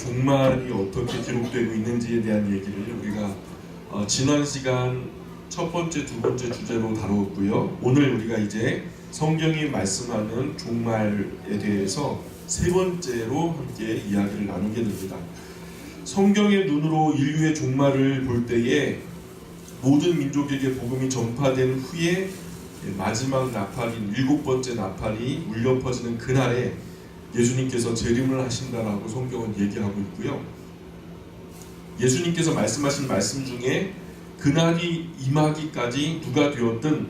종말이 어떻게 기록되고 있는지에 대한 얘기를 우리가 지난 시간 첫 번째, 두 번째 주제로 다루었고요. 오늘 우리가 이제 성경이 말씀하는 종말에 대해서 세 번째로 함께 이야기를 나누게 됩니다. 성경의 눈으로 인류의 종말을 볼 때에 모든 민족에게 복음이 전파된 후에 마지막 나팔인 일곱 번째 나팔이 울려 퍼지는 그날에 예수님께서 재림을 하신다라고 성경은 얘기하고 있고요. 예수님께서 말씀하신 말씀 중에 그날이 임하기까지 누가 되었든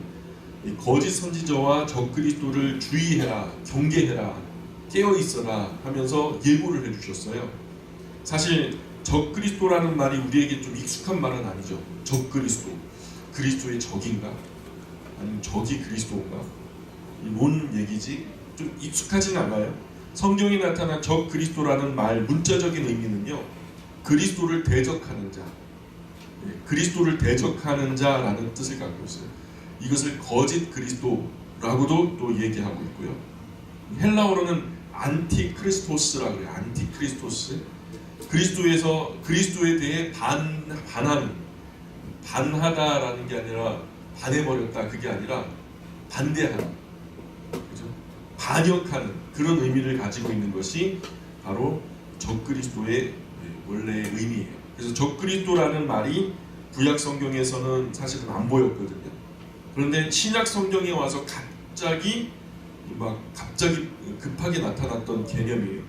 거짓 선지자와 적그리스도를 주의해라, 경계해라, 깨어있어라 하면서 예고를 해주셨어요. 사실 적그리스도라는 말이 우리에게 좀 익숙한 말은 아니죠. 적그리스도, 그리스도의 적인가? 아니면 적이 그리스도인가? 뭔 얘기지? 좀 익숙하진 않아요. 성경에 나타난 적그리스도라는 말 문자적인 의미는요, 그리스도를 대적하는 자, 그리스도를 대적하는 자라는 뜻을 갖고 있어요. 이것을 거짓 그리스도라고도 또 얘기하고 있고요. 헬라어로는 안티크리스토스라고 해요. 안티크리스토스. 그리스도에 대해 반하다라는 게 아니라 반해버렸다, 그게 아니라 반대하는, 그죠? 반역하는 그런 의미를 가지고 있는 것이 바로 적그리스도의 원래의 의미예요. 그래서 적그리스도라는 말이 구약 성경에서는 사실은 안 보였거든요. 그런데 신약 성경에 와서 갑자기 급하게 나타났던 개념이에요.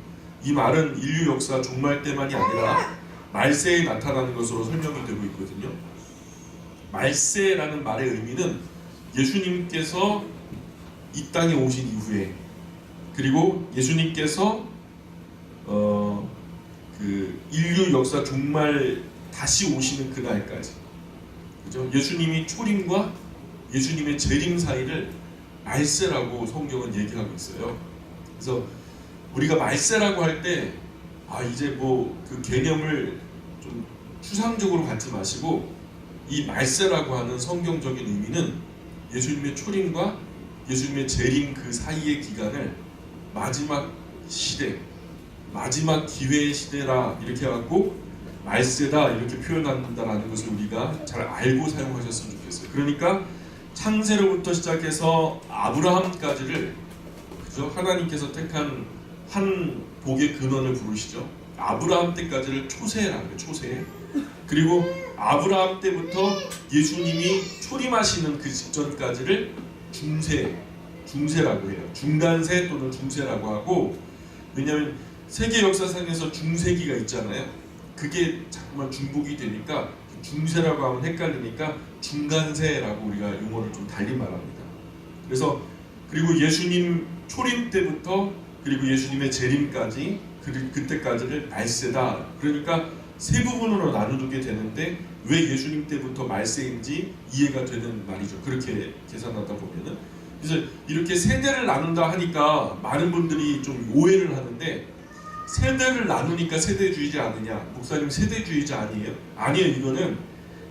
이 말은 인류 역사 종말 때만이 아니라 말세에 나타나는 것으로 설명이 되고 있거든요. 말세라는 말의 의미는 예수님께서 이 땅에 오신 이후에, 그리고 예수님께서 인류 역사 종말 다시 오시는 그날까지, 그죠? 예수님이 초림과 예수님의 재림 사이를 말세라고 성경은 얘기하고 있어요. 그래서 우리가 말세라고 할 때 이제 그 개념을 좀 추상적으로 갖지 마시고, 이 말세라고 하는 성경적인 의미는 예수님의 초림과 예수님의 재림 그 사이의 기간을 마지막 시대, 마지막 기회의 시대라 이렇게 해갖고 말세다 이렇게 표현한다라는 것을 우리가 잘 알고 사용하셨으면 좋겠어요. 그러니까 창세로부터 시작해서 아브라함까지를, 그죠? 하나님께서 택한 한 복의 근원을 부르시죠. 아브라함 때까지를 초세라고 해요. 초세. 그리고 아브라함 때부터 예수님이 초림하시는 그 직전까지를 중세라고 해요. 중간세 또는 중세라고 하고, 왜냐하면 세계 역사상에서 중세기가 있잖아요. 그게 자꾸만 중복이 되니까 중세라고 하면 헷갈리니까 중간세라고 우리가 용어를 좀 달리 말합니다. 그래서 그리고 예수님 초림 때부터 그리고 예수님의 재림까지 그때까지를 말세다. 그러니까 세 부분으로 나누게 되는데 왜 예수님 때부터 말세인지 이해가 되는 말이죠. 그렇게 계산하다 보면은. 그래서 이렇게 세대를 나눈다 하니까 많은 분들이 좀 오해를 하는데, 세대를 나누니까 세대주의자 아니냐? 목사님 세대주의자 아니에요? 아니에요. 이거는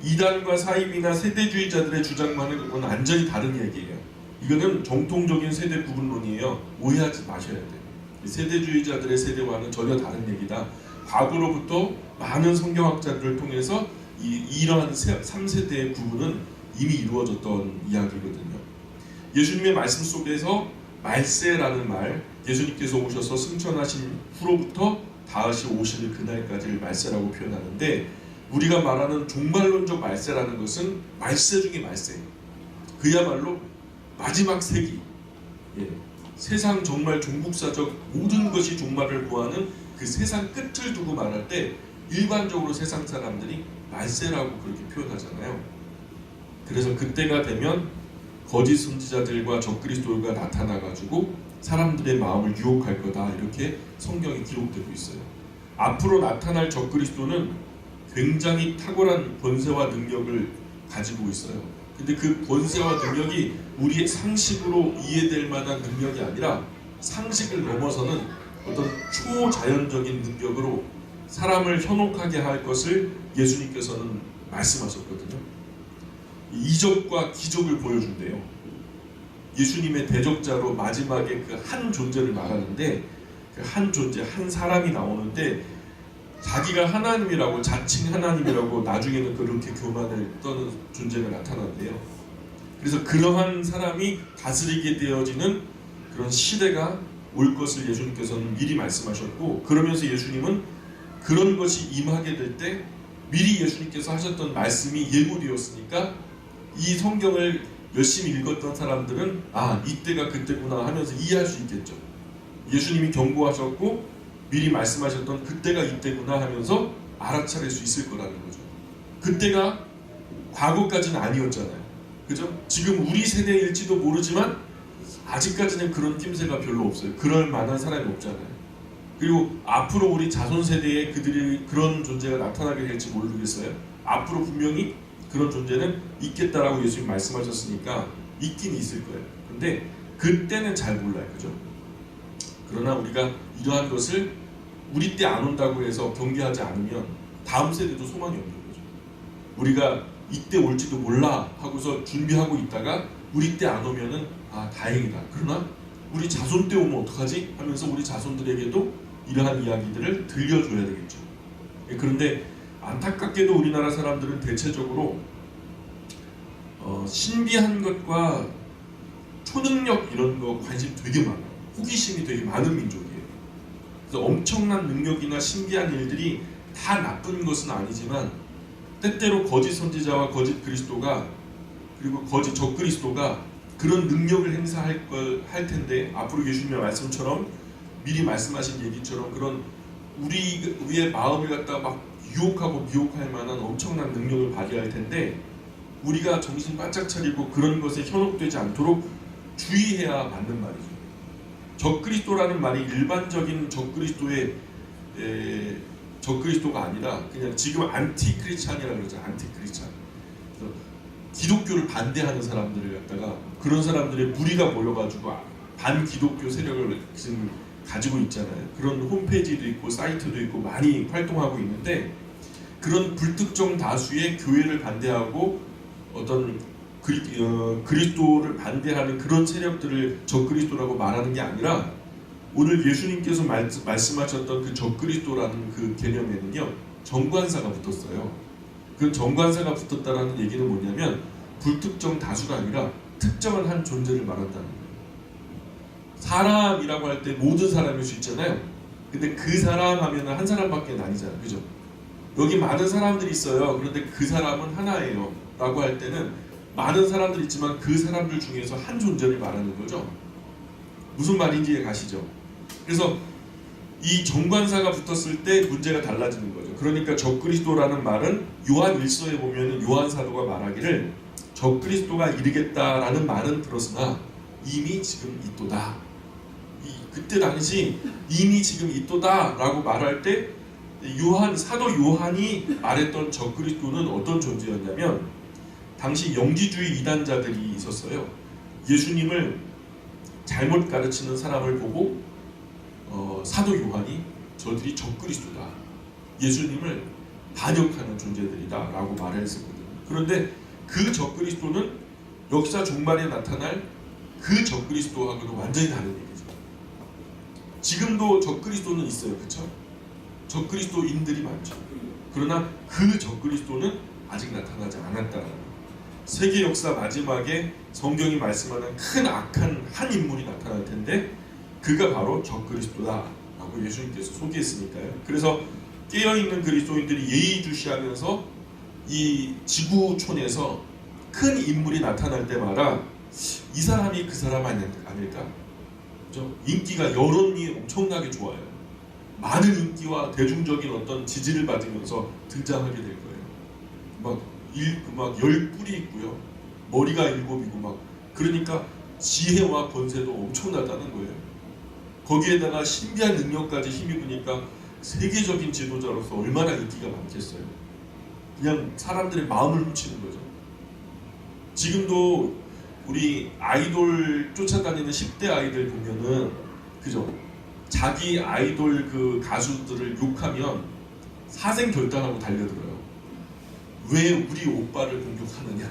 이단과 사입이나 세대주의자들의 주장과는 그건 완전히 다른 얘기예요. 이거는 정통적인 세대 구분론이에요. 오해하지 마셔야 돼요. 세대주의자들의 세대와는 전혀 다른 얘기다. 과거로부터 많은 성경학자들을 통해서 이러한 3세대의 구분은 이미 이루어졌던 이야기거든요. 예수님의 말씀 속에서 말세라는 말, 예수님께서 오셔서 승천하신 후로부터 다시 오실 그날까지를 말세라고 표현하는데, 우리가 말하는 종말론적 말세라는 것은 말세 중에 말세, 그야말로 마지막 세기, 세상 정말 종북사적 모든 것이 종말을 보하는 그 세상 끝을 두고 말할 때 일반적으로 세상 사람들이 말세라고 그렇게 표현하잖아요. 그래서 그때가 되면 거짓 선지자들과 적그리스도가 나타나가지고 사람들의 마음을 유혹할 거다, 이렇게 성경에 기록되고 있어요. 앞으로 나타날 적그리스도는 굉장히 탁월한 권세와 능력을 가지고 있어요. 근데 그 권세와 능력이 우리의 상식으로 이해될 만한 능력이 아니라 상식을 넘어서는 어떤 초자연적인 능력으로 사람을 현혹하게 할 것을 예수님께서는 말씀하셨거든요. 이적과 기적을 보여준대요. 예수님의 대적자로 마지막에 그 한 존재를 말하는데, 그 한 존재, 한 사람이 나오는데 자기가 하나님이라고 자칭 하나님이라고 나중에는 그렇게 교만을 떠는 존재가 나타난대요. 그래서 그러한 사람이 다스리게 되어지는 그런 시대가 올 것을 예수님께서는 미리 말씀하셨고, 그러면서 예수님은 그런 것이 임하게 될 때 미리 예수님께서 하셨던 말씀이 예고되었으니까 이 성경을 열심히 읽었던 사람들은 아, 이때가 그때구나 하면서 이해할 수 있겠죠. 예수님이 경고하셨고 미리 말씀하셨던 그때가 이때구나 하면서 알아차릴 수 있을 거라는 거죠. 그때가 과거까지는 아니었잖아요. 그죠? 지금 우리 세대일지도 모르지만 아직까지는 그런 낌새가 별로 없어요. 그럴 만한 사람이 없잖아요. 그리고 앞으로 우리 자손 세대에 그들이 그런 존재가 나타나게 될지 모르겠어요. 앞으로 분명히 그런 존재는 있겠다라고 예수님 말씀하셨으니까 있긴 있을 거예요. 근데 그때는 잘 몰라요. 그죠? 그러나 우리가 이러한 것을 우리 때 안 온다고 해서 경계하지 않으면 다음 세대도 소망이 없는 거죠. 우리가 이때 올지도 몰라 하고서 준비하고 있다가 우리 때 안 오면은 아, 다행이다. 그러나 우리 자손 때 오면 어떡하지? 하면서 우리 자손들에게도 이러한 이야기들을 들려줘야 되겠죠. 그런데 안타깝게도 우리나라 사람들은 대체적으로 신비한 것과 초능력 이런 거 관심 되게 많아요. 호기심이 되게 많은 민족이에요. 그래서 엄청난 능력이나 신기한 일들이 다 나쁜 것은 아니지만 때때로 거짓 선지자와 거짓 그리스도가 그리고 거짓 적그리스도가 그런 능력을 할 텐데 앞으로 예수님의 말씀처럼 미리 말씀하신 얘기처럼 그런 우리의 마음을 갖다 막 유혹하고 미혹할 만한 엄청난 능력을 발휘할 텐데 우리가 정신 바짝 차리고 그런 것에 현혹되지 않도록 주의해야 맞는 말이죠. 적그리스도라는 말이 일반적인 적그리스도의 적그리스도가 아니라 그냥 지금 안티크리스찬이라고 그러죠. 안티크리스찬. 기독교를 반대하는 사람들을 갖다가 그런 사람들의 무리가 모여가지고 반기독교 세력을 지금 가지고 있잖아요. 그런 홈페이지도 있고 사이트도 있고 많이 활동하고 있는데 그런 불특정 다수의 교회를 반대하고 어떤 그리스도를 반대하는 그런 세력들을 적그리스도라고 말하는 게 아니라 오늘 예수님께서 말씀하셨던 그 적그리스도라는 그 개념에는요 정관사가 붙었어요. 그 정관사가 붙었다라는 얘기는 뭐냐면 불특정 다수가 아니라 특정한 한 존재를 말한다는 거예요. 사람이라고 할 때 모든 사람일 수 있잖아요. 근데 그 사람 하면 한 사람밖에 아니잖아요. 그죠? 여기 많은 사람들이 있어요. 그런데 그 사람은 하나예요. 라고 할 때는 많은 사람들이 있지만 그 사람들 중에서 한 존재를 말하는 거죠. 무슨 말인지 가시죠? 그래서 이 정관사가 붙었을 때 문제가 달라지는 거죠. 그러니까 적그리스도라는 말은 요한 1서에 보면 요한 사도가 말하기를 적그리스도가 이르겠다라는 말은 들었으나 이미 지금 있도다. 그때 당시 이미 지금 있도다 라고 말할 때 사도 요한이 말했던 적그리스도는 어떤 존재였냐면 당시 영지주의 이단자들이 있었어요. 예수님을 잘못 가르치는 사람을 보고 사도 요한이 저들이 적그리스도다. 예수님을 반역하는 존재들이다 라고 말을 했었거든요. 그런데 그 적그리스도는 역사 종말에 나타날 그 적그리스도하고는 완전히 다른 얘기죠. 지금도 적그리스도는 있어요. 그렇죠? 적그리스도인들이 많죠. 그러나 그 적그리스도는 아직 나타나지 않았다는 거예요. 세계 역사 마지막에 성경이 말씀하는 큰 악한 한 인물이 나타날 텐데 그가 바로 적그리스도다라고 예수님께서 소개했으니까요. 그래서 깨어있는 그리스도인들이 예의주시하면서 이 지구촌에서 큰 인물이 나타날 때마다 이 사람이 그 사람 아닐까? 그렇죠? 인기가 여론이 엄청나게 좋아요. 많은 인기와 대중적인 어떤 지지를 받으면서 등장하게 될 거예요. 막 10뿔이 있고요. 머리가 7이고 막 그러니까 지혜와 권세도 엄청나다는 거예요. 거기에다가 신비한 능력까지 힘입으니까 세계적인 지도자로서 얼마나 인기가 많겠어요. 그냥 사람들의 마음을 훔치는 거죠. 지금도 우리 아이돌 쫓아다니는 10대 아이들 보면은 그죠? 자기 아이돌 그 가수들을 욕하면 사생결단하고 달려들어요. 왜 우리 오빠를 공격하느냐?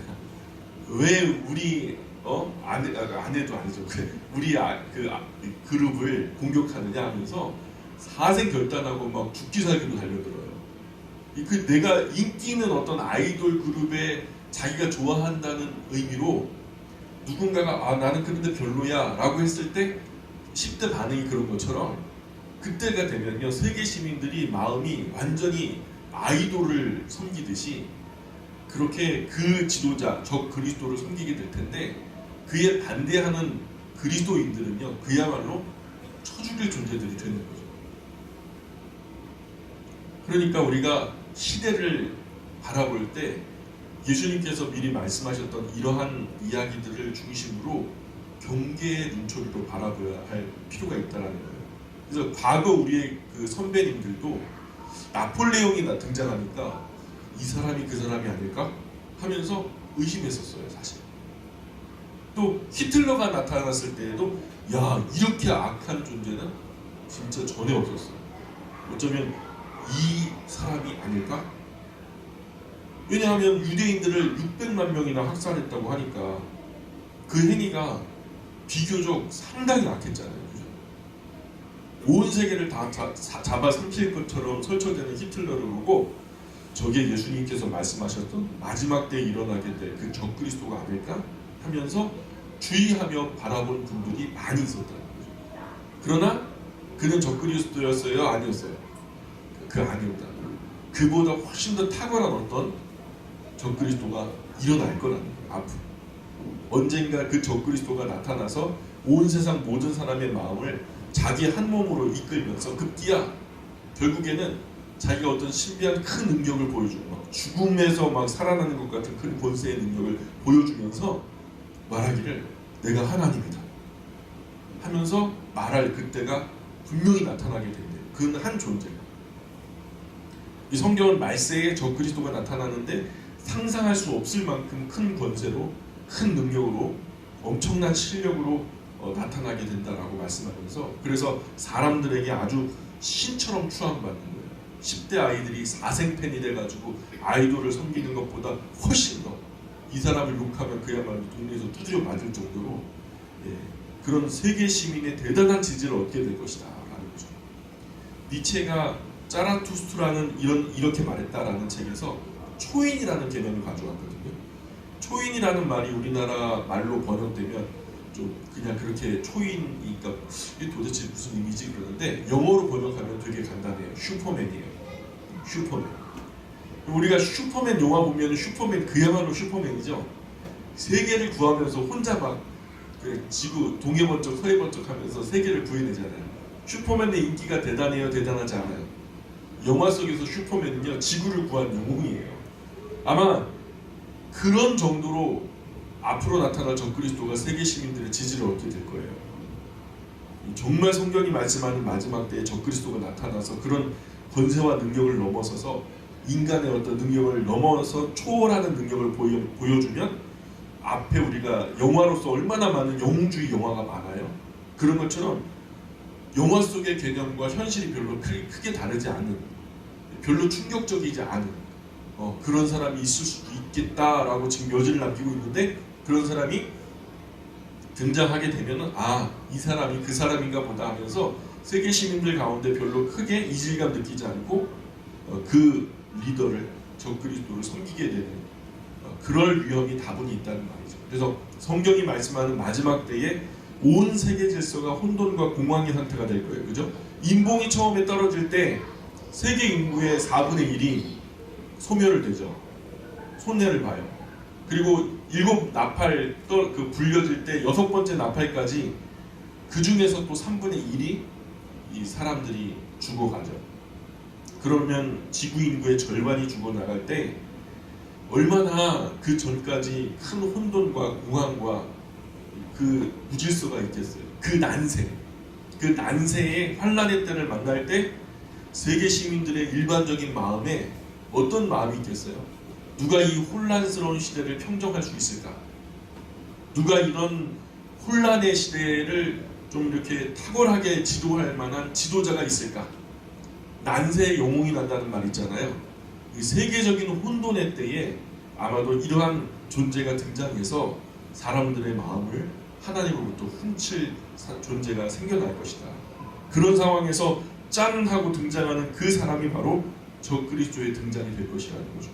왜 우리 아내도 아니죠. 우리 그룹을 공격하느냐 하면서 사생결단하고 막 죽기 살기로 달려들어요. 그 내가 인기 있는 어떤 아이돌 그룹에 자기가 좋아한다는 의미로 누군가가 나는 그런데 별로야 라고 했을 때 10대 반응이 그런 것처럼 그때가 되면요 세계 시민들이 마음이 완전히 아이돌을 섬기듯이 그렇게 그 지도자 적 그리스도를 섬기게 될 텐데 그에 반대하는 그리스도인들은요 그야말로 쳐죽일 존재들이 되는 거죠. 그러니까 우리가 시대를 바라볼 때 예수님께서 미리 말씀하셨던 이러한 이야기들을 중심으로 경계의 눈초리로 바라봐야 할 필요가 있다는 거예요. 그래서 과거 우리의 그 선배님들도 나폴레옹이 등장하니까 이 사람이 그 사람이 아닐까 하면서 의심했었어요, 사실. 또 히틀러가 나타났을 때에도 야 이렇게 악한 존재는 진짜 전에 없었어요. 어쩌면 이 사람이 아닐까? 왜냐하면 유대인들을 600만 명이나 학살했다고 하니까 그 행위가 비교적 상당히 악했잖아요. 그죠? 온 세계를 다 잡아 삼킬 것처럼 설쳐되는 히틀러를 보고 저게 예수님께서 말씀하셨던 마지막 때에 일어나게 될 그 적그리스도가 아닐까 하면서 주의하며 바라본 분들이 많이 있었다는 거죠. 그러나 그는 적그리스도였어요? 아니었어요? 그 아니었다. 그보다 훨씬 더 탁월한 어떤 적그리스도가 일어날 거라는 거예요. 앞으로 언젠가 그 적그리스도가 나타나서 온 세상 모든 사람의 마음을 자기 한 몸으로 이끌면서 급기야 결국에는 자기가 어떤 신비한 큰 능력을 보여주고 막 죽음에서 막 살아나는 것 같은 큰 권세의 능력을 보여주면서 말하기를 내가 하나님이다 하면서 말할 그때가 분명히 나타나게 된대요. 그는 한 존재가. 이 성경은 말세에 적그리스도가 나타나는데 상상할 수 없을 만큼 큰 권세로 큰 능력으로 엄청난 실력으로 나타나게 된다라고 말씀하면서 그래서 사람들에게 아주 신처럼 추앙받는 거예요. 10대 아이들이 사생팬이 돼가지고 아이돌을 섬기는 것보다 훨씬 더 이 사람을 욕하면 그야말로 동네에서 두드려 맞을 정도로 그런 세계 시민의 대단한 지지를 얻게 될 것이다 라는 거죠. 니체가 짜라투스트라는 이렇게 말했다라는 책에서 초인이라는 개념을 가져왔거든요. 초인이라는 말이 우리나라 말로 번역되면 좀 그냥 그렇게 초인이니까 이게 도대체 무슨 의미지 그러는데 영어로 번역하면 되게 간단해요. 슈퍼맨이에요. 슈퍼맨. 우리가 슈퍼맨 영화 보면 슈퍼맨 그야말로 슈퍼맨이죠. 세계를 구하면서 혼자 막 지구 동해 번쩍 서해 번쩍 하면서 세계를 구해내잖아요. 슈퍼맨의 인기가 대단해요? 대단하지 않아요? 영화 속에서 슈퍼맨은요 지구를 구한 영웅이에요. 아마 그런 정도로 앞으로 나타날 적그리스도가 세계 시민들의 지지를 얻게 될 거예요. 정말 성경이 말씀하는 마지막 때에 적그리스도가 나타나서 그런 권세와 능력을 넘어서서 인간의 어떤 능력을 넘어서 초월하는 능력을 보여주면 앞에 우리가 영화로서 얼마나 많은 영웅주의 영화가 많아요. 그런 것처럼 영화 속의 개념과 현실이 별로 크게 다르지 않은 별로 충격적이지 않은 그런 사람이 있을 수도 있겠다라고 지금 여지를 남기고 있는데 그런 사람이 등장하게 되면은 이 사람이 그 사람인가 보다 하면서 세계 시민들 가운데 별로 크게 이질감 느끼지 않고 그 리더를 적그리스도를 섬기게 되는 그럴 위험이 다분히 있다는 말이죠. 그래서 성경이 말씀하는 마지막 때에 온 세계 질서가 혼돈과 공황의 상태가 될 거예요. 그죠? 인봉이 처음에 떨어질 때 세계 인구의 4분의 1이 소멸을 되죠. 손해를 봐요. 그리고 7 나팔 불려질 때 6번째 나팔까지 그 중에서 또 3분의 1이 이 사람들이 죽어가죠. 그러면 지구 인구의 절반이 죽어나갈 때 얼마나 그 전까지 큰 혼돈과 공황과 그 무질서가 있겠어요. 그 난세의 환란의 때를 만날 때 세계 시민들의 일반적인 마음에 어떤 마음이 있겠어요? 누가 이 혼란스러운 시대를 평정할 수 있을까? 누가 이런 혼란의 시대를 좀 이렇게 탁월하게 지도할 만한 지도자가 있을까? 난세의 영웅이 난다는 말 있잖아요. 이 세계적인 혼돈의 때에 아마도 이러한 존재가 등장해서 사람들의 마음을 하나님으로부터 훔칠 존재가 생겨날 것이다. 그런 상황에서 짠 하고 등장하는 그 사람이 바로 적그리스도의 등장이 될 것이라는 거죠.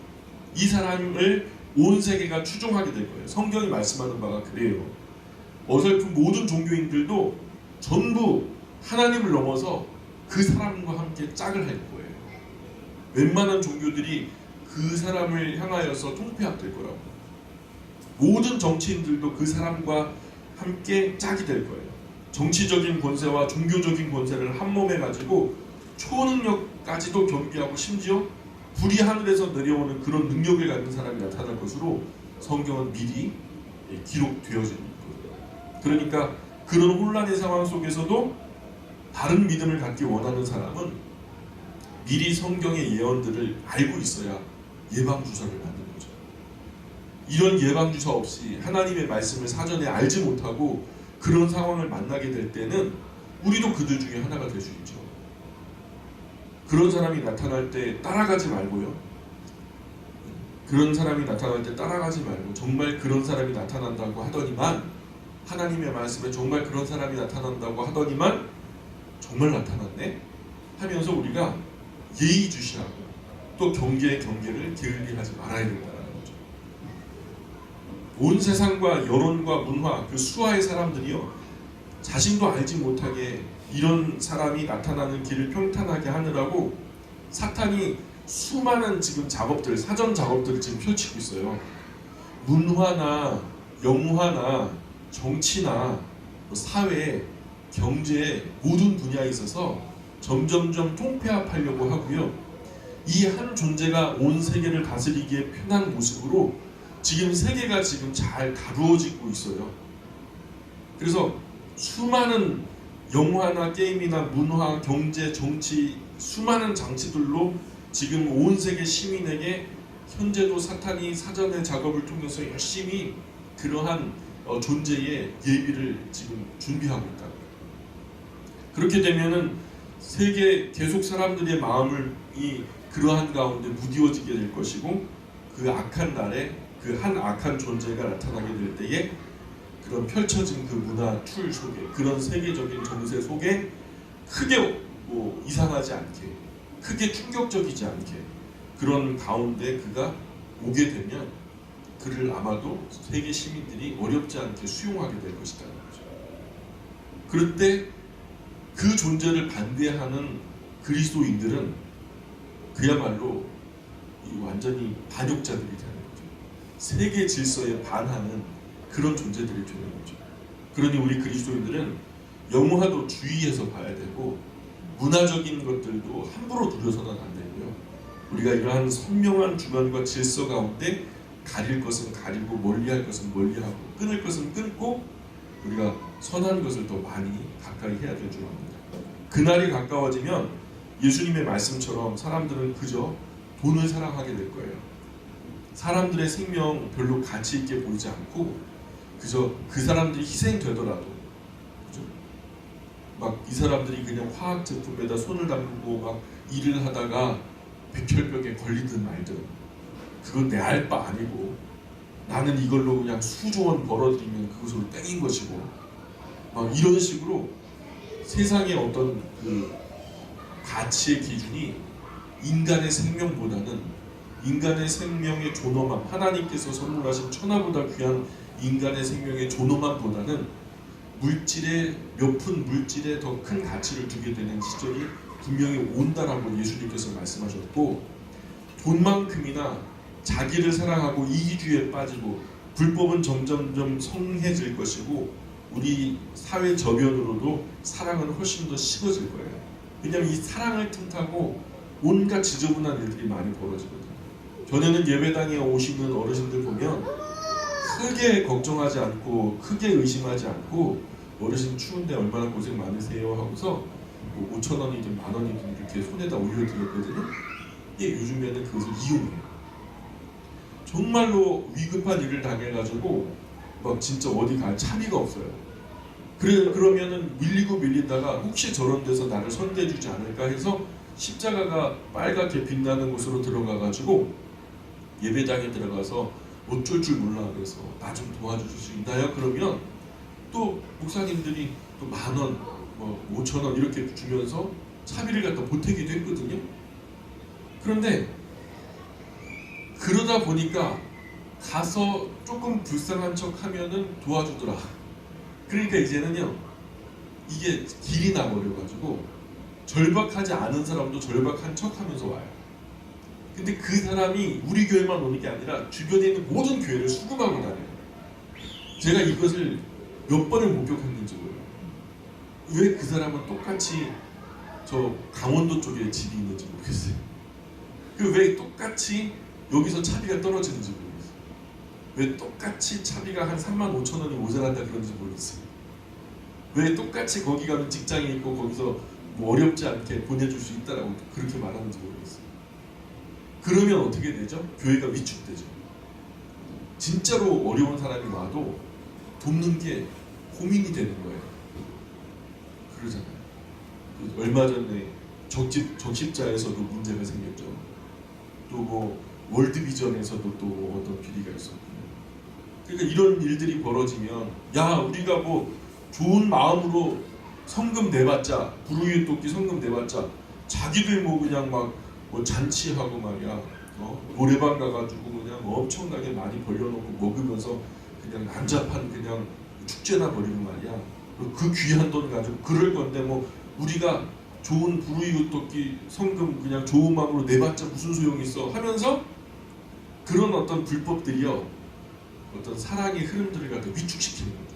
이 사람을 온 세계가 추종하게 될 거예요. 성경이 말씀하는 바가 그래요. 어설픈 모든 종교인들도 전부 하나님을 넘어서 그 사람과 함께 짝을 할 거예요. 웬만한 종교들이 그 사람을 향하여서 통폐합될 거라고. 모든 정치인들도 그 사람과 함께 짝이 될 거예요. 정치적인 권세와 종교적인 권세를 한 몸에 가지고 초능력까지도 겸비하고 심지어 불이 하늘에서 내려오는 그런 능력을 갖는 사람이 나타날 것으로 성경은 미리 기록되어져 있거든요. 그러니까 그런 혼란의 상황 속에서도 바른 믿음을 갖기 원하는 사람은 미리 성경의 예언들을 알고 있어야 예방주사를 받는 거죠. 이런 예방주사 없이 하나님의 말씀을 사전에 알지 못하고 그런 상황을 만나게 될 때는 우리도 그들 중에 하나가 될 수 있죠. 그런 사람이 나타날 때 따라가지 말고요. 그런 사람이 나타날 때 따라가지 말고 정말 그런 사람이 나타난다고 하더니만 하나님의 말씀에 정말 그런 사람이 나타난다고 하더니만 정말 나타났네 하면서 우리가 예의주시하고 또 경계의 경계를 게을리하지 말아야 된다는 거죠. 온 세상과 여론과 문화 그 수하의 사람들이요 자신도 알지 못하게 이런 사람이 나타나는 길을 평탄하게 하느라고 사탄이 수많은 지금 작업들, 사전 작업들을 지금 펼치고 있어요. 문화나 영화나 정치나 사회, 경제 모든 분야에 있어서 점점점 통폐합하려고 하고요. 이 한 존재가 온 세계를 다스리기에 편한 모습으로 지금 세계가 지금 잘 다루어지고 있어요. 그래서 수많은 영화나 게임이나 문화, 경제, 정치 수많은 장치들로 지금 온 세계 시민에게 현재도 사탄이 사전의 작업을 통해서 열심히 그러한 존재의 예비를 지금 준비하고 있다. 그렇게 되면은 세계 계속 사람들의 마음을 이 그러한 가운데 무디워지게 될 것이고 그 악한 날에 그 한 악한 존재가 나타나게 될 때에 그런 펼쳐진 그 문화 틀 속에 그런 세계적인 정세 속에 크게 이상하지 않게 크게 충격적이지 않게 그런 가운데 그가 오게 되면 그를 아마도 세계 시민들이 어렵지 않게 수용하게 될 것이라는 거죠. 그럴 때 그 존재를 반대하는 그리스도인들은 그야말로 완전히 반역자들이 되는 거죠. 세계 질서에 반하는 그런 존재들이 되는 거죠. 그러니 우리 그리스도인들은 영화도 주의해서 봐야 되고 문화적인 것들도 함부로 누려서는 안 되고요. 우리가 이러한 선명한 주변과 질서 가운데 가릴 것은 가리고 멀리할 것은 멀리하고 끊을 것은 끊고 우리가 선한 것을 더 많이 가까이 해야 될 줄 압니다. 그날이 가까워지면 예수님의 말씀처럼 사람들은 그저 돈을 사랑하게 될 거예요. 사람들의 생명 별로 가치 있게 보이지 않고 그저 그 사람들이 희생되더라도 그죠? 막 이 사람들이 그냥 화학 제품에다 손을 담그고 막 일을 하다가 백혈병에 걸리든 말든 그건 내 알 바 아니고 나는 이걸로 그냥 수조 원 벌어들이면 그것으로 땡인 것이고 막 이런 식으로 세상의 어떤 그 가치의 기준이 인간의 생명보다는 인간의 생명의 존엄함 하나님께서 선물하신 천하보다 귀한 인간의 생명의 존엄함보다는 물질에 몇 푼 물질에 더 큰 가치를 두게 되는 시절이 분명히 온다라고 예수님께서 말씀하셨고 돈만큼이나 자기를 사랑하고 이기주의에 빠지고 불법은 점점점 성해질 것이고 우리 사회 저변으로도 사랑은 훨씬 더 식어질 거예요. 왜냐하면 이 사랑을 틈타고 온갖 지저분한 일들이 많이 벌어지거든요. 전에는 예배당에 오시는 어르신들 보면 크게 걱정하지 않고 크게 의심하지 않고 어르신 추운데 얼마나 고생 많으세요 하고서 5,000원이든 10,000원이든 이렇게 손에다 올려드렸거든요. 요즘에는 그것을 이용해요. 정말로 위급한 일을 당해가지고 막 진짜 어디 갈 차비가 없어요. 그러면은 밀리다가 혹시 저런 데서 나를 선대해주지 않을까 해서 십자가가 빨갛게 빛나는 곳으로 들어가가지고 예배당에 들어가서 어쩔 줄 몰라 그래서 나 좀 도와줄 수 있나요? 그러면 또 목사님들이 또 10,000원, 5,000원 이렇게 주면서 차비를 갖다 보태기도 했거든요. 그런데 그러다 보니까 가서 조금 불쌍한 척 하면은 도와주더라. 그러니까 이제는요, 이게 길이 나버려가지고 절박하지 않은 사람도 절박한 척 하면서 와요. 근데 그 사람이 우리 교회만 오는 게 아니라 주변에 있는 모든 교회를 수금하고 다녀요. 제가 이것을 몇 번을 목격했는지 몰라요. 왜 그 사람은 똑같이 저 강원도 쪽에 집이 있는지 모르겠어요. 그 왜 똑같이 여기서 차비가 떨어지는지 모르겠어요. 왜 똑같이 차비가 한 35,000원이 모자란다 그런지 모르겠어요. 왜 똑같이 거기 가면 직장이 있고 거기서 뭐 어렵지 않게 보내줄 수 있다라고 그렇게 말하는지 모르겠어요. 그러면 어떻게 되죠? 교회가 위축되죠. 진짜로 어려운 사람이 와도 돕는 게 고민이 되는 거예요. 그러잖아요. 얼마 전에 적십자에서도 문제가 생겼죠. 또 뭐 월드비전에서도 또 어떤 비리가 있었고. 그러니까 이런 일들이 벌어지면 야 우리가 뭐 좋은 마음으로 성금 내봤자 불우이웃 돕기 성금 내봤자 자기들 뭐 그냥 막 뭐 잔치하고 말이야 노래방 가가지고 그냥 엄청나게 많이 벌려놓고 먹으면서 그냥 난잡한 그냥 축제나 벌이고 말이야. 그 귀한 돈 가지고 그럴 건데 뭐 우리가 좋은 불우이웃 돕기 성금 그냥 좋은 마음으로 내봤자 무슨 소용이 있어 하면서 그런 어떤 불법들이요 어떤 사랑의 흐름들을 갖다 위축시키는 거죠.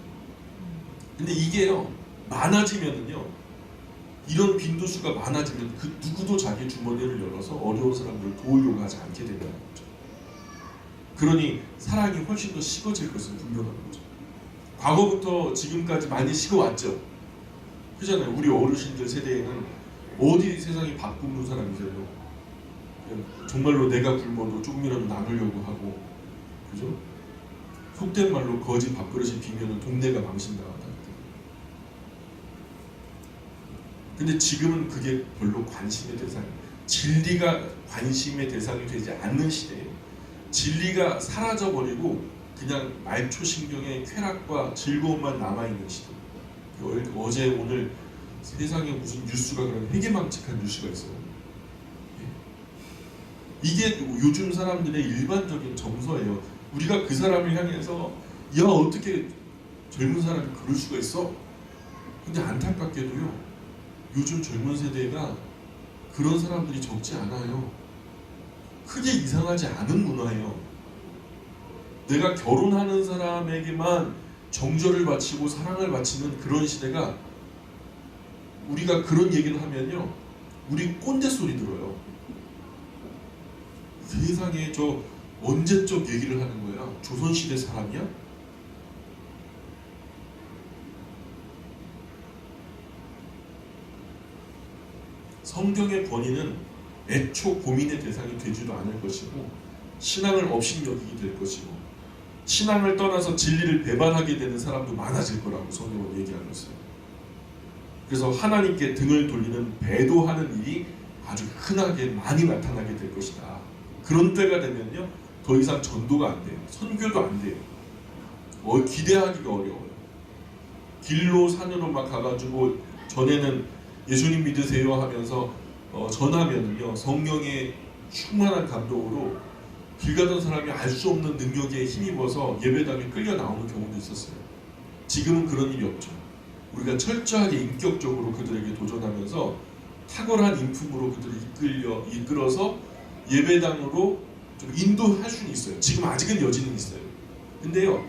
근데 이게요 많아지면은요 이런 빈도수가 많아지면 그 누구도 자기 주머니를 열어서 어려운 사람들을 도우려고 하지 않게 된다는 거죠. 그러니 사랑이 훨씬 더 식어질 것은 분명한 거죠. 과거부터 지금까지 많이 식어왔죠. 그잖아요. 우리 어르신들 세대에는 어디 세상에 밥 굶는 사람이세요? 정말로 내가 굶어도 조금이라도 나누려고 하고, 그죠? 속된 말로 거지 밥그릇이 비면은 동네가 망신당한다. 근데 지금은 그게 별로 관심의 대상, 진리가 관심의 대상이 되지 않는 시대예요. 진리가 사라져버리고 그냥 말초신경의 쾌락과 즐거움만 남아있는 시대. 어제 오늘 세상에 무슨 뉴스가 그런 회개망측한 뉴스가 있어요. 이게 요즘 사람들의 일반적인 정서예요. 우리가 그 사람을 향해서 야 어떻게 젊은 사람이 그럴 수가 있어? 근데 안타깝게도요. 요즘 젊은 세대가 그런 사람들이 적지 않아요. 크게 이상하지 않은 문화예요. 내가 결혼하는 사람에게만 정절을 바치고 사랑을 바치는 그런 시대가 우리가 그런 얘기를 하면요. 우리 꼰대 소리 들어요. 세상에 저 언제적 얘기를 하는 거야? 조선시대 사람이야? 성경의 권위는 애초 고민의 대상이 되지도 않을 것이고 신앙을 업신여기게 될 것이고 신앙을 떠나서 진리를 배반하게 되는 사람도 많아질 거라고 성경은 얘기하고 있어요. 그래서 하나님께 등을 돌리는 배도하는 일이 아주 흔하게 많이 나타나게 될 것이다. 그런 때가 되면요 더 이상 전도가 안 돼요. 선교도 안 돼요. 기대하기가 어려워요. 길로 산으로 막 가가지고 전에는 예수님 믿으세요 하면서 전하면요 성령의 충만한 감동으로 길 가던 사람이 알 수 없는 능력에 힘입어서 예배당에 끌려 나오는 경우도 있었어요. 지금은 그런 일이 없죠. 우리가 철저하게 인격적으로 그들에게 도전하면서 탁월한 인품으로 그들을 이끌어서 예배당으로 좀 인도할 수는 있어요. 지금 아직은 여지는 있어요. 근데요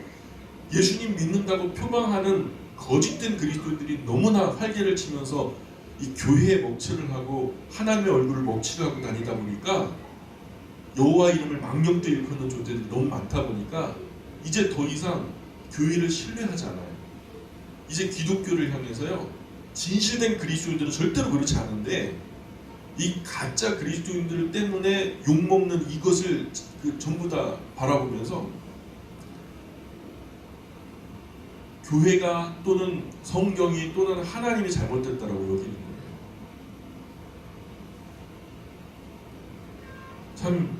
예수님 믿는다고 표방하는 거짓된 그리스도인들이 너무나 활개를 치면서 이 교회에 먹칠을 하고 하나님의 얼굴을 먹칠하고 다니다 보니까 여호와 이름을 망령되이 일컫는 존재들이 너무 많다 보니까 이제 더 이상 교회를 신뢰하지 않아요. 이제 기독교를 향해서요 진실된 그리스도인들은 절대로 그렇지 않은데 이 가짜 그리스도인들 때문에 욕먹는 이것을 전부 다 바라보면서 교회가 또는 성경이 또는 하나님이 잘못됐다라고 여기는 거예요. 참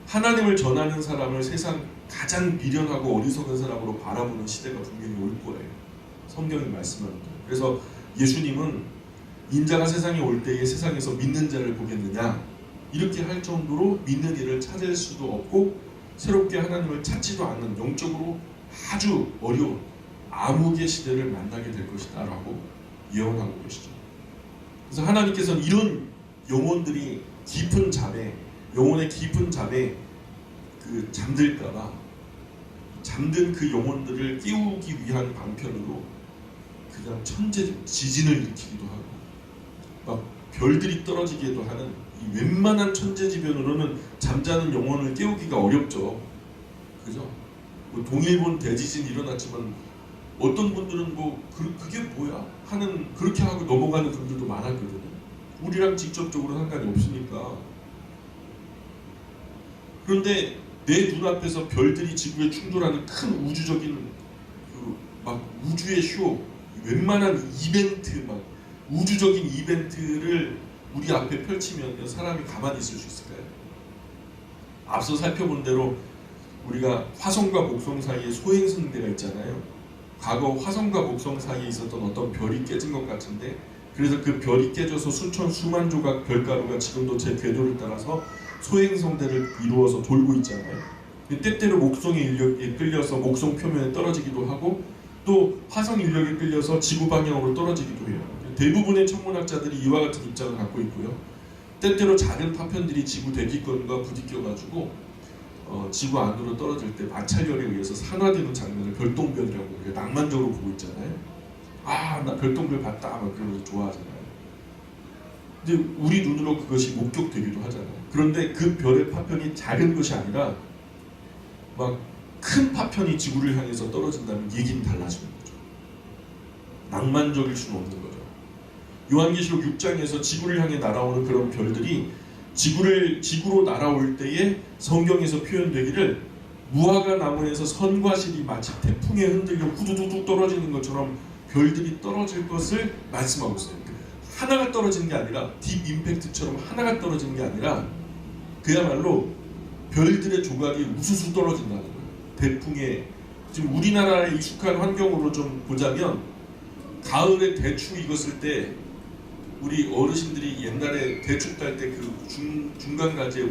하나님을 전하는 사람을 세상 가장 미련하고 어리석은 사람으로 바라보는 시대가 분명히 올 거예요. 성경이 말씀하는 거예요. 그래서 예수님은 인자가 세상에 올 때에 세상에서 믿는 자를 보겠느냐 이렇게 할 정도로 믿는 이를 찾을 수도 없고 새롭게 하나님을 찾지도 않는 영적으로 아주 어려운 암흑의 시대를 만나게 될 것이다 라고 예언하고 계시죠. 그래서 하나님께서는 이런 영혼들이 깊은 잠에, 영혼의 깊은 잠에 그 잠들까봐 잠든 그 영혼들을 깨우기 위한 방편으로 그냥 천재 지진을 일으키기도 하고 막 별들이 떨어지기도 하는 이 웬만한 천재지변으로는 잠자는 영혼을 깨우기가 어렵죠. 그죠? 뭐 동일본 대지진이 일어났지만 어떤 분들은 뭐 그게 뭐야 하는 그렇게 하고 넘어가는 분들도 많았거든요. 우리랑 직접적으로 상관이 없으니까. 그런데 내 눈앞에서 별들이 지구에 충돌하는 큰 우주적인 그 막 우주의 쇼, 웬만한 이벤트, 막 우주적인 이벤트를 우리 앞에 펼치면 사람이 가만히 있을 수 있을까요? 앞서 살펴본 대로 우리가 화성과 목성 사이에 소행성대가 있잖아요. 과거 화성과 목성 사이에 있었던 어떤 별이 깨진 것 같은데, 그래서 그 별이 깨져서 수천 수만 조각 별가루가 지금도 제 궤도를 따라서 소행성대를 이루어서 돌고 있잖아요. 때때로 목성의 인력에 끌려서 목성 표면에 떨어지기도 하고 또 화성 인력에 끌려서 지구 방향으로 떨어지기도 해요. 대부분의 천문학자들이 이와 같은 입장을 갖고 있고요. 때때로 작은 파편들이 지구 대기권과 부딪혀가지고 지구 안으로 떨어질 때 마찰열에 의해서 산화되는 장면을 별똥별이라고 우리가 낭만적으로 보고 있잖아요. 아, 나 별똥별 봤다 막 그러면서 좋아하잖아요. 근데 우리 눈으로 그것이 목격되기도 하잖아요. 그런데 그 별의 파편이 작은 것이 아니라 막 큰 파편이 지구를 향해서 떨어진다면 얘기는 달라지는 거죠. 낭만적일 수는 없는 거죠. 요한계시록 6장에서 지구를 향해 날아오는 그런 별들이 지구로 날아올 때에 성경에서 표현되기를 무화과 나무에서 선과 실이 마치 태풍에 흔들려 후두두둑 떨어지는 것처럼 별들이 떨어질 것을 말씀하고 있어요. 하나가 떨어지는 게 아니라 딥 임팩트처럼 하나가 떨어지는 게 아니라 그야말로 별들의 조각이 우수수 떨어진다는 거예요. 대풍에 지금 우리나라의 익숙한 환경으로 좀 보자면 가을에 대추 익었을 때 우리 어르신들이 옛날에 대추 딸 때 그 중간 가지에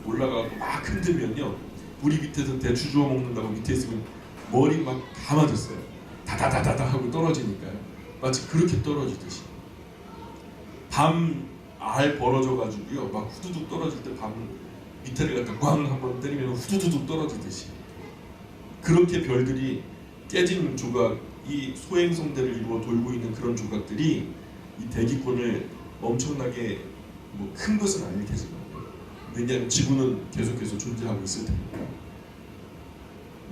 올라가고 막 흔들면요, 우리 밑에서 대추 주워 먹는다고 밑에 있으면 머리 막 다 맞았어요. 다다다다다 하고 떨어지니까요. 마치 그렇게 떨어지듯이 밤 알 벌어져 가지고요 막 후두둑 떨어질 때 밤 밑에를 갖다 꽝 한번 때리면 후두둑 떨어지듯이 그렇게 별들이 깨진 조각, 이 소행성대를 이루어 돌고 있는 그런 조각들이 이 대기권을 엄청나게 뭐 큰 것은 아닐 테지만, 왜냐하면 지구는 계속해서 존재하고 있을 테니까.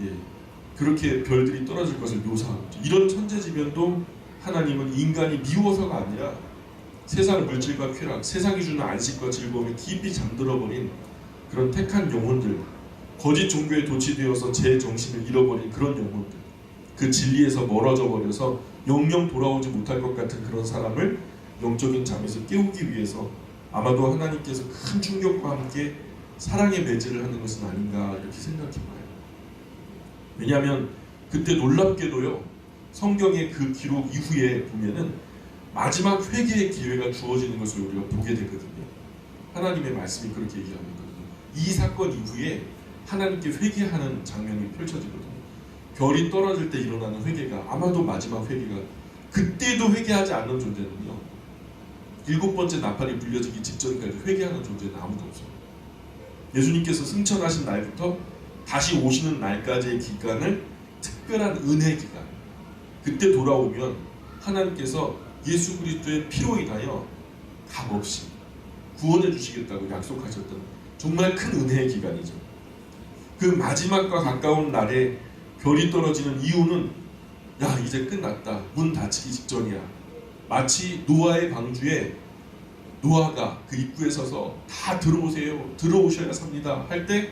예, 그렇게 별들이 떨어질 것을 묘사하고 있죠. 이런 천재지변도 하나님은 인간이 미워서가 아니라 세상 물질과 쾌락, 세상이 주는 안식과 즐거움에 깊이 잠들어버린 그런 택한 영혼들, 거짓 종교에 도취되어서 제 정신을 잃어버린 그런 영혼들, 그 진리에서 멀어져 버려서 영영 돌아오지 못할 것 같은 그런 사람을 영적인 잠에서 깨우기 위해서 아마도 하나님께서 큰 충격과 함께 사랑의 매질을 하는 것은 아닌가 이렇게 생각해봐요. 왜냐하면 그때 놀랍게도요, 성경의 그 기록 이후에 보면은 마지막 회개의 기회가 주어지는 것을 우리가 보게 되거든요. 하나님의 말씀이 그렇게 얘기합니다. 이 사건 이후에 하나님께 회개하는 장면이 펼쳐지거든요. 별이 떨어질 때 일어나는 회개가 아마도 마지막 회개가, 그때도 회개하지 않는 존재는요, 7번째 나팔이 불려지기 직전까지 회개하는 존재는 아무도 없어요. 예수님께서 승천하신 날부터 다시 오시는 날까지의 기간을 특별한 은혜 기간, 그때 돌아오면 하나님께서 예수 그리스도의 피로 인하여 값없이 구원해 주시겠다고 약속하셨던 정말 큰 은혜의 기간이죠. 그 마지막과 가까운 날에 별이 떨어지는 이유는, 야 이제 끝났다, 문 닫히기 직전이야, 마치 노아의 방주에 노아가 그 입구에 서서 다 들어오세요, 들어오셔야 삽니다 할 때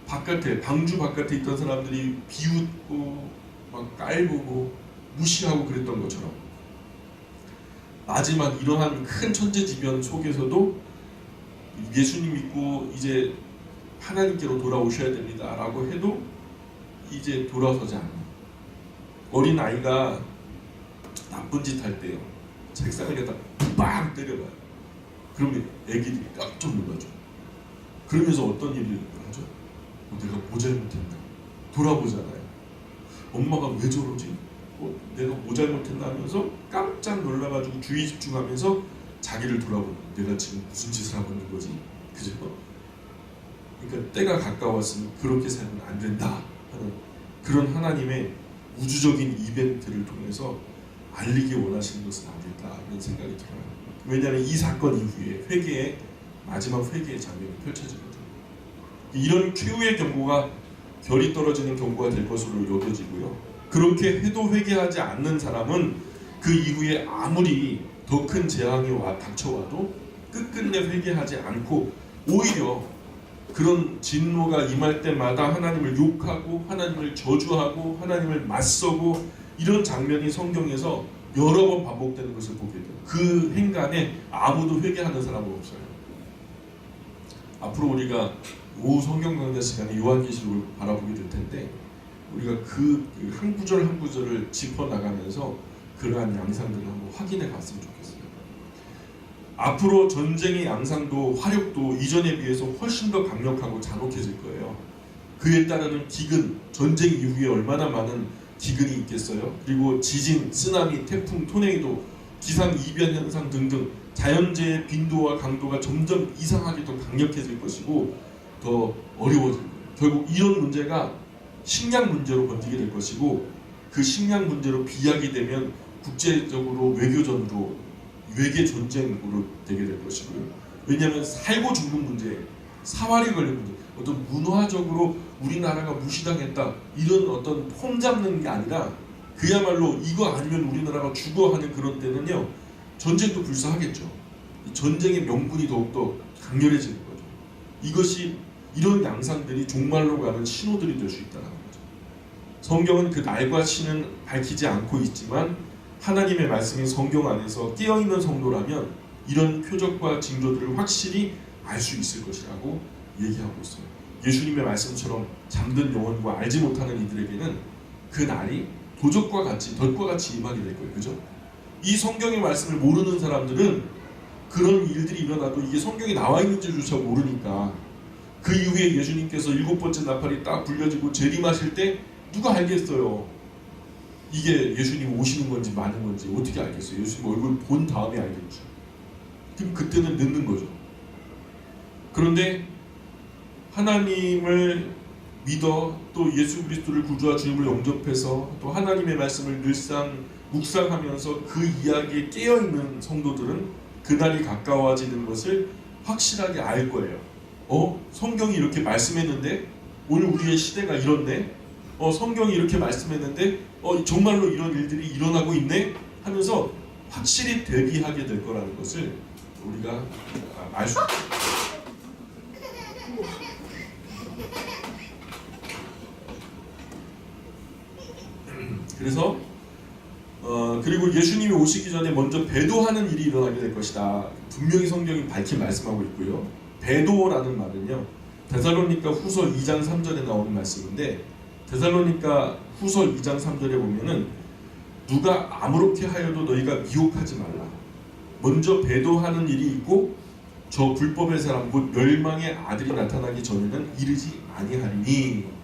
바깥에, 방주 바깥에 있던 사람들이 비웃고 막 깔보고 무시하고 그랬던 것처럼, 마지막 이러한 큰 천재지변 속에서도 예수님 믿고 이제 하나님께로 돌아오셔야 됩니다 라고 해도 이제 돌아서지 않아요. 어린 아이가 나쁜 짓 할 때요, 책상을 갖다 빵 때려봐요. 그러면 애기들이 깜짝 놀라죠. 그러면서 어떤 일을 하죠? 내가 뭐 잘못했나? 돌아보잖아요. 엄마가 왜 저러지? 내가 뭐 잘못했나 하면서 깜짝 놀라가지고 주의 집중하면서 자기를 돌아보는, 내가 지금 무슨 짓을 하고 있는 거지? 그죠? 그러니까 때가 가까웠으니 그렇게 살면 안 된다 하는 그런 하나님의 우주적인 이벤트를 통해서 알리기 원하시는 것은 아닐까 하는 생각이 들어요. 왜냐하면 이 사건 이후에 회개의 마지막 회개의 장면이 펼쳐지거든요. 이런 최후의 경고가 결이 떨어지는 경고가 될 것으로 여겨지고요. 그렇게 해도 회개하지 않는 사람은 그 이후에 아무리 더 큰 재앙이 닥쳐와도 끝끝내 회개하지 않고 오히려 그런 진노가 임할 때마다 하나님을 욕하고 하나님을 저주하고 하나님을 맞서고 이런 장면이 성경에서 여러 번 반복되는 것을 보게 돼요. 그 행간에 아무도 회개하는 사람은 없어요. 앞으로 우리가 오후 성경 강좌 시간에 요한계시록을 바라보게 될 텐데 우리가 그 한 구절 한 구절을 짚어나가면서 그러한 양상들을 한번 확인해 갔으면 좋겠어요. 앞으로 전쟁의 양상도 화력도 이전에 비해서 훨씬 더 강력하고 잔혹해질 거예요. 그에 따르는 기근, 전쟁 이후에 얼마나 많은 기근이 있겠어요. 그리고 지진, 쓰나미, 태풍, 토네이도, 기상이변 현상 등등 자연재해의 빈도와 강도가 점점 이상하게 더 강력해질 것이고 더 어려워질 거예요. 결국 이런 문제가 식량 문제로 번지게 될 것이고 그 식량 문제로 비약이 되면 국제적으로 외교전으로 외계 전쟁으로 되게 될 것이고요. 왜냐하면 살고 죽는 문제, 사활이 걸린 문제, 어떤 문화적으로 우리나라가 무시당했다 이런 어떤 폼 잡는 게 아니라 그야말로 이거 아니면 우리나라가 죽어 하는 그런 때는요 전쟁도 불사하겠죠. 전쟁의 명분이 더욱더 강렬해지는 거죠. 이것이 이런 양상들이 종말로 가는 신호들이 될 수 있다는 거죠. 성경은 그 날과 시는 밝히지 않고 있지만 하나님의 말씀이 성경 안에서 깨어있는 성도라면 이런 표적과 징조들을 확실히 알 수 있을 것이라고 얘기하고 있어요. 예수님의 말씀처럼 잠든 영혼과 알지 못하는 이들에게는 그 날이 도적과 같이 덫과 같이 임하게 될 거예요. 그죠? 이 성경의 말씀을 모르는 사람들은 그런 일들이 일어나도 이게 성경에 나와 있는지조차 모르니까 그 이후에 예수님께서 7번째 나팔이 딱 불려지고 재림하실 때 누가 알겠어요? 이게 예수님 오시는 건지 마는 건지 어떻게 알겠어요? 예수님 얼굴 본 다음에 알겠죠. 그럼 그때는 늦는 거죠. 그런데 하나님을 믿어 또 예수 그리스도를 구주와 주님을 영접해서 또 하나님의 말씀을 늘상 묵상하면서 그 이야기에 깨어있는 성도들은 그날이 가까워지는 것을 확실하게 알 거예요. 성경이 이렇게 말씀했는데 오늘 우리의 시대가 이렇네. 성경이 이렇게 말씀했는데 정말로 이런 일들이 일어나고 있네 하면서 확실히 대비하게 될 거라는 것을 우리가 알 수 있습니다. 그래서 그리고 예수님이 오시기 전에 먼저 배도하는 일이 일어나게 될 것이다. 분명히 성경이 밝히 말씀하고 있고요. 배도라는 말은요. 데살로니가 후서 2장 3절에 나오는 말씀인데 데살로니가 후서 2장 3절에 보면은 누가 아무렇게 하여도 너희가 미혹하지 말라. 먼저 배도하는 일이 있고 저 불법의 사람 곧 멸망의 아들이 나타나기 전에는 이르지 아니하리니.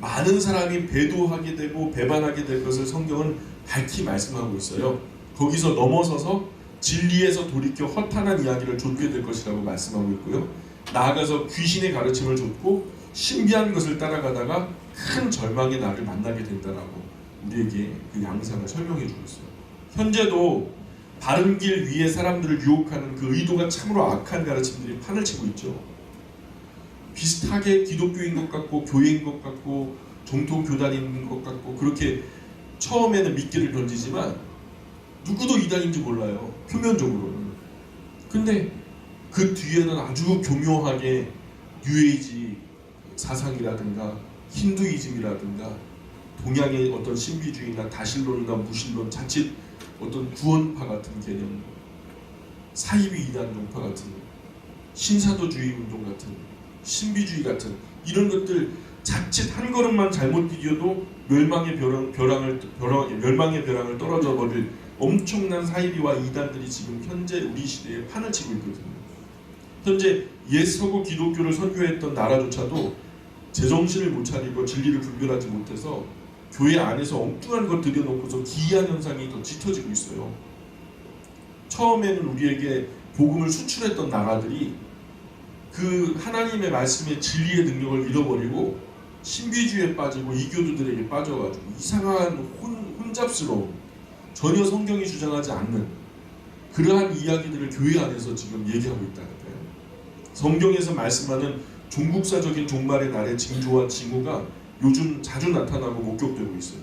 많은 사람이 배도하게 되고 배반하게 될 것을 성경은 밝히 말씀하고 있어요. 거기서 넘어서서 진리에서 돌이켜 허탄한 이야기를 좇게 될 것이라고 말씀하고 있고요. 나아가서 귀신의 가르침을 좇고 신비한 것을 따라가다가 큰 절망의 날을 만나게 된다라고 우리에게 그 양상을 설명해 주고 있어요. 현재도 바른 길 위에 사람들을 유혹하는 그 의도가 참으로 악한 가르침들이 판을 치고 있죠. 비슷하게 기독교인 것 같고 교회인 것 같고 정통교단인 것 같고 그렇게 처음에는 미끼를 던지지만 누구도 이단인지 몰라요. 표면적으로는. 근데 그 뒤에는 아주 교묘하게 뉴에이지 사상이라든가 힌두이즘이라든가 동양의 어떤 신비주의나 다신론이나 무신론 자칫 어떤 구원파 같은 개념, 사이비 이단 종파 같은 신사도주의 운동 같은 신비주의 같은 이런 것들 자칫 한 걸음만 잘못 디뎌도 멸망의 벼랑을 떨어져 버릴 엄청난 사이비와 이단들이 지금 현재 우리 시대에 판을 치고 있거든요. 현재 옛 서구 기독교를 선교했던 나라조차도 제정신을 못 차리고 진리를 분별하지 못해서 교회 안에서 엉뚱한 것 들여놓고서 기이한 현상이 더 짙어지고 있어요. 처음에는 우리에게 복음을 수출했던 나라들이 그 하나님의 말씀의 진리의 능력을 잃어버리고 신비주의에 빠지고 이교도들에게 빠져가지고 이상한 혼잡스러운, 전혀 성경이 주장하지 않는 그러한 이야기들을 교회 안에서 지금 얘기하고 있다는 거예요. 성경에서 말씀하는 종국사적인 종말의 날의 징조와 징후가 요즘 자주 나타나고 목격되고 있어요.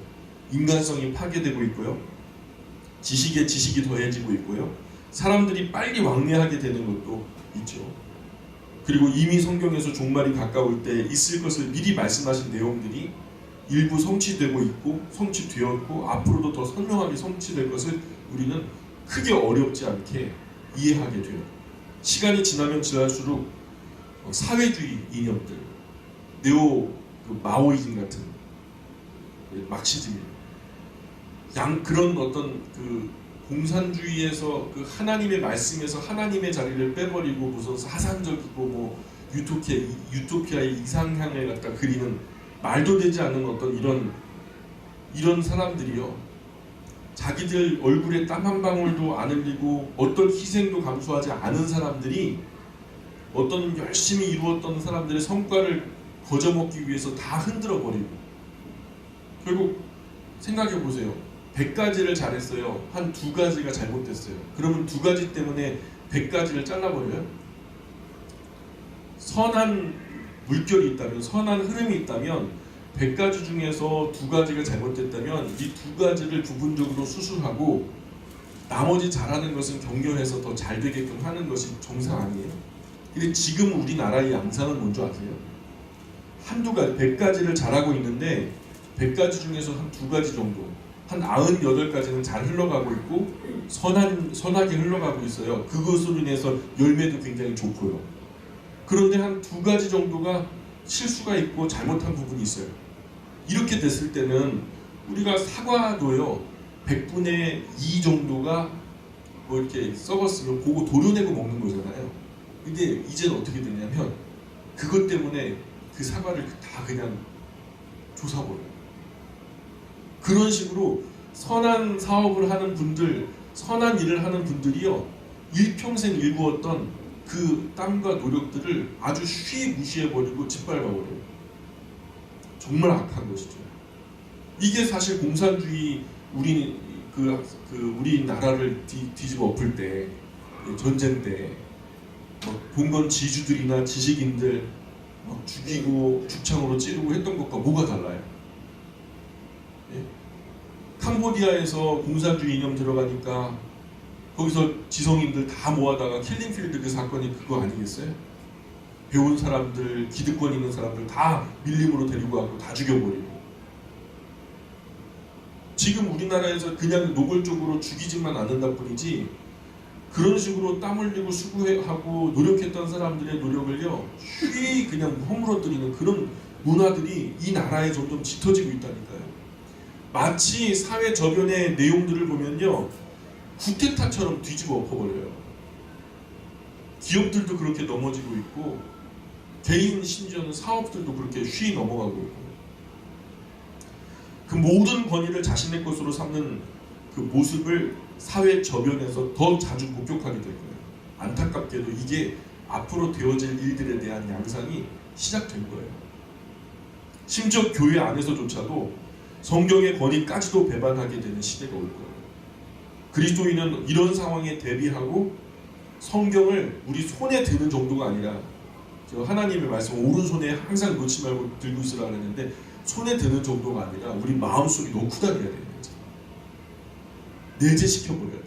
인간성이 파괴되고 있고요. 지식에 지식이 더해지고 있고요. 사람들이 빨리 왕래하게 되는 것도 있죠. 그리고 이미 성경에서 종말이 가까울 때 있을 것을 미리 말씀하신 내용들이 일부 성취되고 있고 성취되었고 앞으로도 더 선명하게 성취될 것을 우리는 크게 어렵지 않게 이해하게 돼요. 시간이 지나면 지날수록 사회주의 이념들, 마오이즘 같은 막시즘, 그런 어떤 공산주의에서 하나님의 말씀에서 하나님의 자리를 빼버리고 무슨 사상적이고 유토피아의 이상향을 갖다 그리는 말도 되지 않는 어떤 이런 사람들이요, 자기들 얼굴에 땀 한 방울도 안 흘리고 어떤 희생도 감수하지 않은 사람들이 어떤 열심히 이루었던 사람들의 성과를 거저먹기 위해서 다 흔들어 버리고, 결국 생각해 보세요. 100가지를 잘했어요. 한 2가지가 잘못됐어요. 그러면 2가지 때문에 100가지를 잘라버려요? 선한 물결이 있다면, 선한 흐름이 있다면 100가지 중에서 2가지가 잘못됐다면 이 2가지를 부분적으로 수술하고 나머지 잘하는 것은 격려해서 더 잘 되게끔 하는 것이 정상 아니에요? 근데 지금 우리나라의 양상은 뭔지 아세요? 한두 가지, 100가지를 잘하고 있는데 100가지 중에서 한 2가지 정도, 한 98가지는 잘 흘러가고 있고 선하게 흘러가고 있어요. 그것으로 인해서 열매도 굉장히 좋고요. 그런데 한 2가지 정도가 실수가 있고 잘못한 부분이 있어요. 이렇게 됐을 때는 우리가 사과도요, 100분의 2 정도가 이렇게 썩었으면 그거 도려내고 먹는 거잖아요. 근데 이제는 어떻게 되냐면 그것 때문에 그 사과를 다 그냥 조사버려요. 그런 식으로 선한 사업을 하는 분들, 선한 일을 하는 분들이요, 일평생 일구었던 그 땀과 노력들을 아주 쉬이 무시해버리고 짓밟아버려요. 정말 악한 것이죠. 이게 사실 공산주의 우리 나라를 뒤집어 엎을 때, 전쟁 때 봉건 지주들이나 지식인들 죽이고 죽창으로 찌르고 했던 것과 뭐가 달라요? 예? 캄보디아에서 공산주의 이념 들어가니까 거기서 지성인들 다 모아다가 킬링필드 그 사건이 그거 아니겠어요? 배운 사람들, 기득권 있는 사람들 다 밀림으로 데리고 가고 다 죽여버리고. 지금 우리나라에서 그냥 노골적으로 죽이지만 않는다 뿐이지 그런 식으로 땀 흘리고 수고하고 노력했던 사람들의 노력을요 쉬이 그냥 허물어뜨리는 그런 문화들이 이 나라에 점점 짙어지고 있다니까요. 마치 사회 저변의 내용들을 보면요 구테타처럼 뒤집어 엎어버려요. 기업들도 그렇게 넘어지고 있고 개인 심지어는 사업들도 그렇게 쉬이 넘어가고 있고, 그 모든 권위를 자신의 것으로 삼는 그 모습을 사회 저변에서 더 자주 목격하게 될 거예요. 안타깝게도 이게 앞으로 되어질 일들에 대한 양상이 시작된 거예요. 심지어 교회 안에서조차도 성경의 권위까지도 배반하게 되는 시대가 올 거예요. 그리스도인은 이런 상황에 대비하고 성경을 우리 손에 드는 정도가 아니라, 하나님의 말씀 오른손에 항상 놓지 말고 들고 있으라 그랬는데 손에 드는 정도가 아니라 우리 마음속에 놓고 다녀야 되는 거죠. 내재시켜버려야 돼요.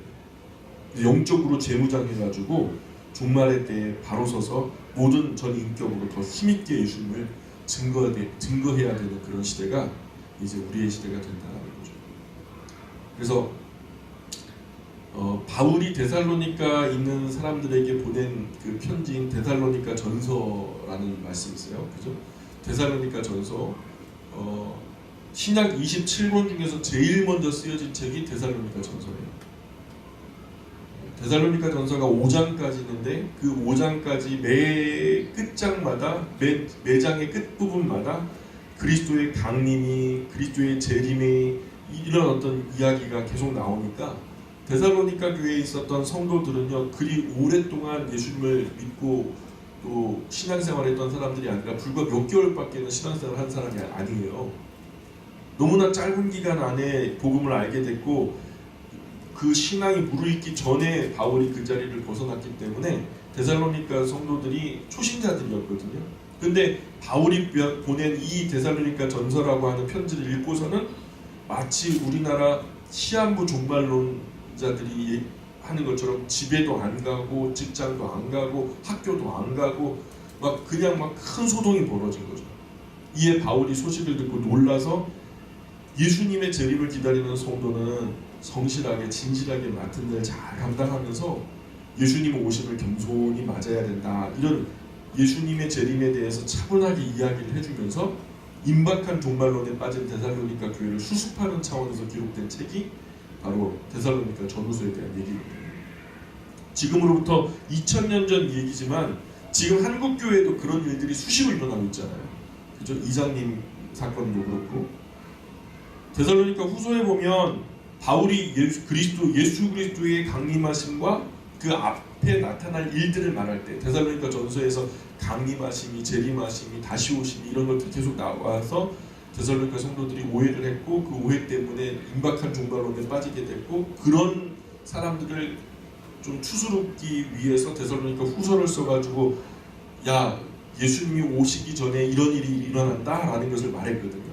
영적으로 재무장해가지고 종말의 때에 바로 서서 모든 전 인격으로 더 힘있게 예수님을 증거해야 되는 그런 시대가 이제 우리의 시대가 된다는 거죠. 그래서 바울이 데살로니가 있는 사람들에게 보낸 그 편지인 데살로니가 전서라는 말씀이 있어요. 그죠? 데살로니가 전서, 신약 27권 중에서 제일 먼저 쓰여진 책이 데살로니가 전서예요. 데살로니가 전서가 5장까지 있는데 그 5장까지 매 끝장마다 매 장의 끝부분마다 그리스도의 강림이, 그리스도의 재림이 이런 어떤 이야기가 계속 나오니까 데살로니가 교회에 있었던 성도들은요, 그리 오랫동안 예수님을 믿고 또 신앙생활했던 사람들이 아니라 불과 몇 개월밖에는 신앙생활을 한 사람이 아니에요. 너무나 짧은 기간 안에 복음을 알게 됐고 그 신앙이 무르익기 전에 바울이 그 자리를 벗어났기 때문에 데살로니가 성도들이 초신자들이었거든요. 근데 바울이 보낸 이 데살로니가 전서라고 하는 편지를 읽고서는 마치 우리나라 시한부 종말론자들이 하는 것처럼 집에도 안 가고 직장도 안 가고 학교도 안 가고 막 그냥 막 큰 소동이 벌어진 거죠. 이에 바울이 소식을 듣고 놀라서 예수님의 재림을 기다리는 성도는 성실하게 진실하게 맡은 일 잘 감당하면서 예수님 오심을 겸손히 맞아야 된다, 이런 예수님의 재림에 대해서 차분하게 이야기를 해주면서 임박한 종말론에 빠진 데살로니가 교회를 수습하는 차원에서 기록된 책이 바로 데살로니가 전후서에 대한 얘기입니다. 지금으로부터 2000년 전 얘기지만 지금 한국 교회에도 그런 일들이 수시로 일어나고 있잖아요. 그죠? 이장님 사건도 그렇고. 데살로니가 후서에 보면 바울이 예수 그리스도의 강림하심과 그 앞에 나타날 일들을 말할 때 데살로니가 전서에서 강림하심이, 재림하심이, 다시 오심이 이런 것들이 계속 나와서 데살로니가 성도들이 오해를 했고 그 오해 때문에 임박한 종말론에 빠지게 됐고 그런 사람들을 좀 추스르기 위해서 데살로니가 후서를 써가지고 야, 예수님이 오시기 전에 이런 일이 일어난다라는 것을 말했거든요.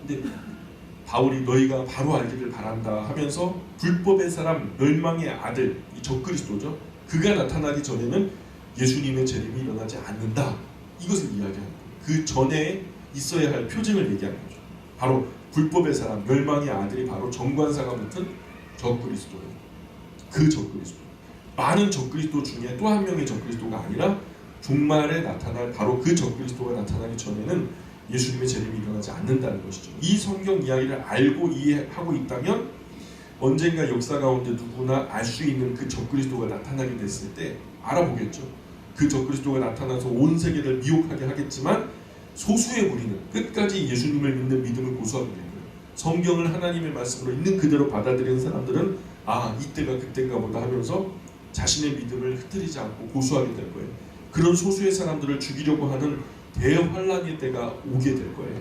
근데 바울이 너희가 바로 알기를 바란다 하면서 불법의 사람, 멸망의 아들, 이 적그리스도죠. 그가 나타나기 전에는 예수님의 재림이 일어나지 않는다, 이것을 이야기합니다. 그 전에 있어야 할 표징을 얘기하는 거죠. 바로 불법의 사람, 멸망의 아들이 바로 정관사가 붙은 적그리스도예요. 그 적그리스도. 많은 적그리스도 중에 또 한 명의 적그리스도가 아니라 종말에 나타날 바로 그 적그리스도가 나타나기 전에는 예수님의 재림이 일어나지 않는다는 것이죠. 이 성경 이야기를 알고 이해하고 있다면 언젠가 역사 가운데 누구나 알 수 있는 그 적그리스도가 나타나게 됐을 때 알아보겠죠. 그 적그리스도가 나타나서 온 세계를 미혹하게 하겠지만 소수의 무리는 끝까지 예수님을 믿는 믿음을 고수하게 될 거예요. 성경을 하나님의 말씀으로 있는 그대로 받아들이는 사람들은 아, 이때가 그때인가 보다 하면서 자신의 믿음을 흐트리지 않고 고수하게 될 거예요. 그런 소수의 사람들을 죽이려고 하는 대환란의 때가 오게 될 거예요.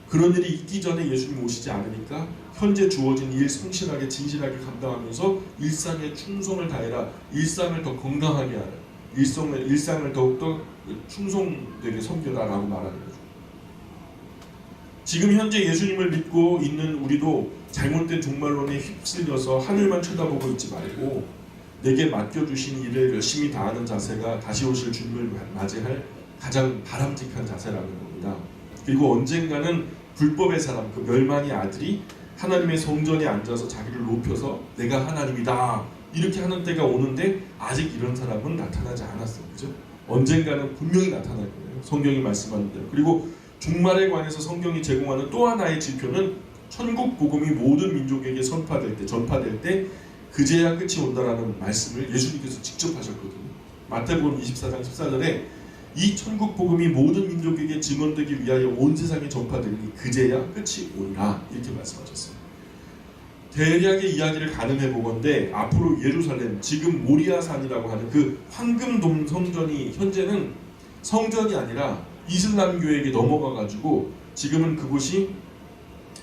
그런 일이 있기 전에 예수님 오시지 않으니까 현재 주어진 일 성실하게 진실하게 감당하면서 일상에 충성을 다해라, 일상을 더 건강하게 하라, 일상을 더욱더 충성되게 섬겨라 라고 말하는 거죠. 지금 현재 예수님을 믿고 있는 우리도 잘못된 종말론에 휩쓸려서 하늘만 쳐다보고 있지 말고 내게 맡겨주신 일을 열심히 다하는 자세가 다시 오실 주님을 맞이할 가장 바람직한 자세라는 겁니다. 그리고 언젠가는 불법의 사람, 그 멸망의 아들이 하나님의 성전에 앉아서 자기를 높여서 내가 하나님이다 이렇게 하는 때가 오는데 아직 이런 사람은 나타나지 않았어요. 그죠? 언젠가는 분명히 나타날 거예요. 성경이 말씀하는 대로. 그리고 종말에 관해서 성경이 제공하는 또 하나의 지표는 천국 복음이 모든 민족에게 전파될 때 그제야 끝이 온다라는 말씀을 예수님께서 직접 하셨거든요. 마태복음 24장 14절에 이 천국 복음이 모든 민족에게 증언되기 위하여 온 세상에 전파되니 그제야 끝이 오리라 이렇게 말씀하셨어요. 대략의 이야기를 가늠해 보건대 앞으로 예루살렘, 지금 모리아산이라고 하는 그 황금돔 성전이 현재는 성전이 아니라 이슬람교에게 넘어가가지고 지금은 그곳이